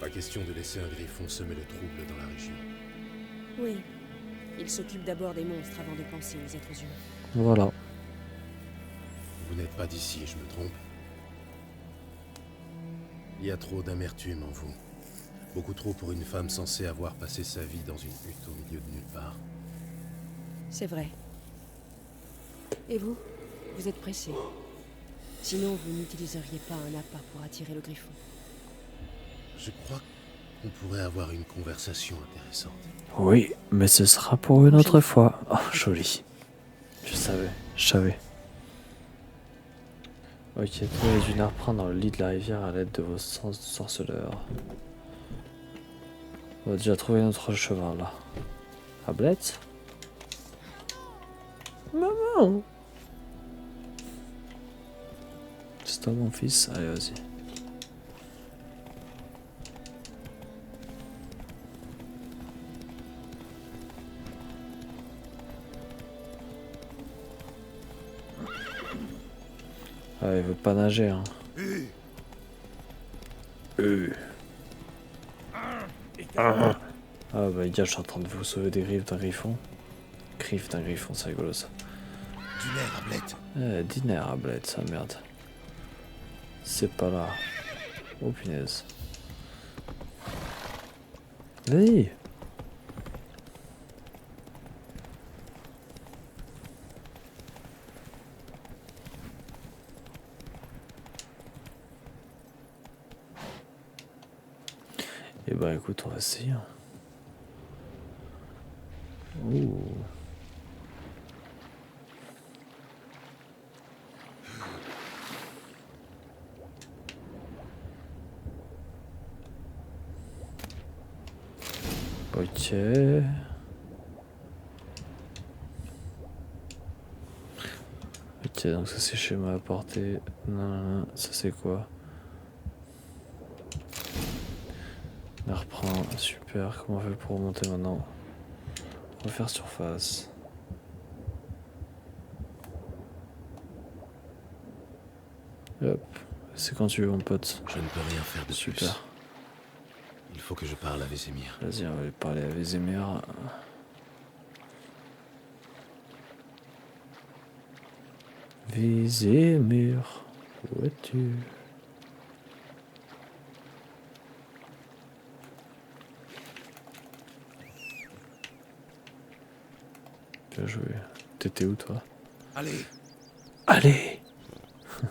Pas question de laisser un griffon semer le trouble dans la région. Oui. Il s'occupe d'abord des monstres avant de penser aux êtres humains. Voilà. Vous n'êtes pas d'ici, je me trompe? Il y a trop d'amertume en vous. Beaucoup trop pour une femme censée avoir passé sa vie dans une hutte au milieu de nulle part. C'est vrai. Et vous? Vous êtes pressé. Sinon, vous n'utiliseriez pas un appât pour attirer le griffon. Je crois qu'on pourrait avoir une conversation intéressante. Oui, mais ce sera pour une autre fois. Oh, joli. Je savais. Ok, trouvez du nerprin dans le lit de la rivière à l'aide de vos sens de sorceleur. On va déjà trouver notre cheval là. Ablette? Maman! C'est toi mon fils? Allez, vas-y. Ah, il veut pas nager, hein. Ah bah, gars, je suis en train de vous sauver des griffes d'un griffon. Griffes d'un griffon, c'est rigolo ça. Du nerf, Ablette. Dîner à Bled, ça merde. C'est pas là. Oh punaise. Vas-y. Et bah écoute, on va essayer. Ouh. Ok. Ok, Ok, donc ça c'est schéma à portée. Non, ça c'est quoi? On reprend, super. Comment on fait pour remonter maintenant? Refaire surface. Hop, c'est quand tu veux mon pote. Je ne peux rien faire de super. Plus. Il faut que je parle à Vésémir. Vas-y, on va lui parler à Vésémir. Vésémir, où es-tu? Bien joué. T'étais où toi? Allez! Allez! Le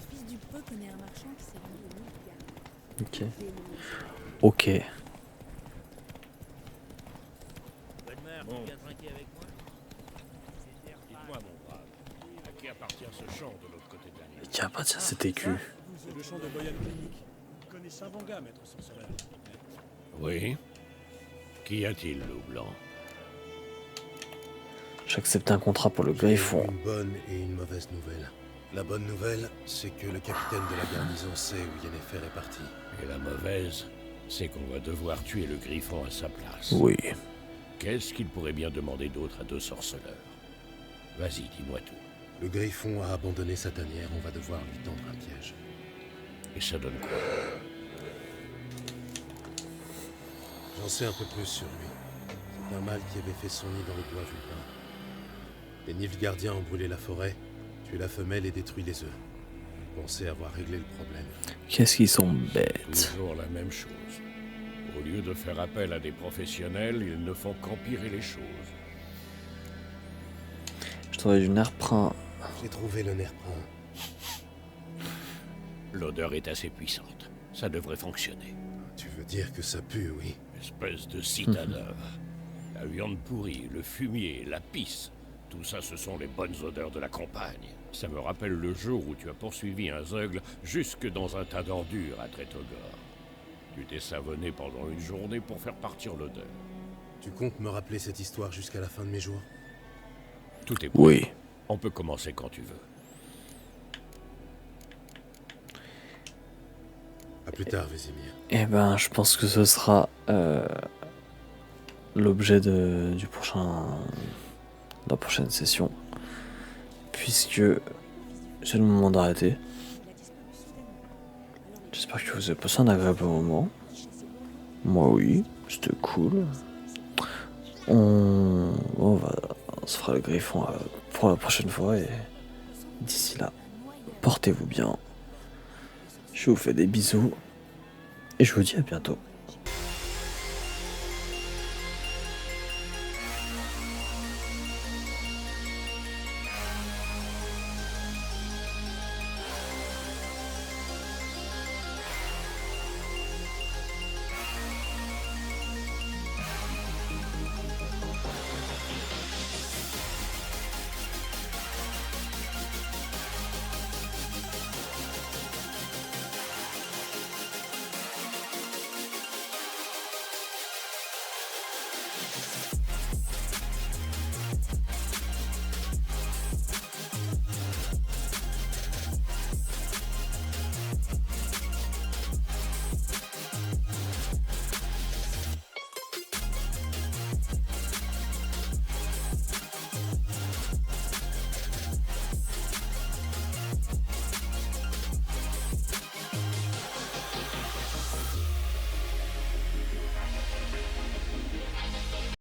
fils du preux connaît un marchand qui s'est rendu au Nilfgaard. Ok. Ok. Bon. Dites-moi, mon brave, à qui appartient ce champ de l'autre côté de la nuit? Qui appartient à cet écu? C'est le champ de Boyan Klinik. Vous connaissez Savanga, maître sorceleur. Oui. Qu'y a-t-il, loup blanc? J'accepte un contrat pour le Griffon. Une bonne et une mauvaise nouvelle. La bonne nouvelle, c'est que le capitaine de la garnison sait où Yennefer est parti. Et la mauvaise, c'est qu'on va devoir tuer le Griffon à sa place. Oui. Qu'est-ce qu'il pourrait bien demander d'autre à deux sorceleurs? Vas-y, dis-moi tout. Le Griffon a abandonné sa tanière, on va devoir lui tendre un piège. Et ça donne quoi? J'en sais un peu plus sur lui. C'est un mâle qui avait fait son nid dans le bois vulpin. Les Nilfgaardiens ont brûlé la forêt, tué la femelle et détruit les œufs. Ils pensaient avoir réglé le problème. Qu'est-ce qu'ils sont bêtes. Toujours la même chose. Au lieu de faire appel à des professionnels, ils ne font qu'empirer les choses. Je trouvais du nerprin. J'ai trouvé le nerprin. L'odeur est assez puissante. Ça devrait fonctionner. Tu veux dire que ça pue, oui? Espèce de citadin. La viande pourrie, le fumier, la pisse. Tout ça, ce sont les bonnes odeurs de la campagne. Ça me rappelle le jour où tu as poursuivi un zeugle jusque dans un tas d'ordures à Tretogor. Tu t'es savonné pendant une journée pour faire partir l'odeur. Tu comptes me rappeler cette histoire jusqu'à la fin de mes jours? Tout est prêt. Oui. On peut commencer quand tu veux. À plus tard, Vésémir. Eh ben, je pense que ce sera l'objet de la prochaine session. Puisque c'est le moment d'arrêter. J'espère que vous avez passé un agréable moment. Moi oui, c'était cool. On se fera le Griffon pour la prochaine fois et d'ici là, portez-vous bien. Je vous fais des bisous et je vous dis à bientôt.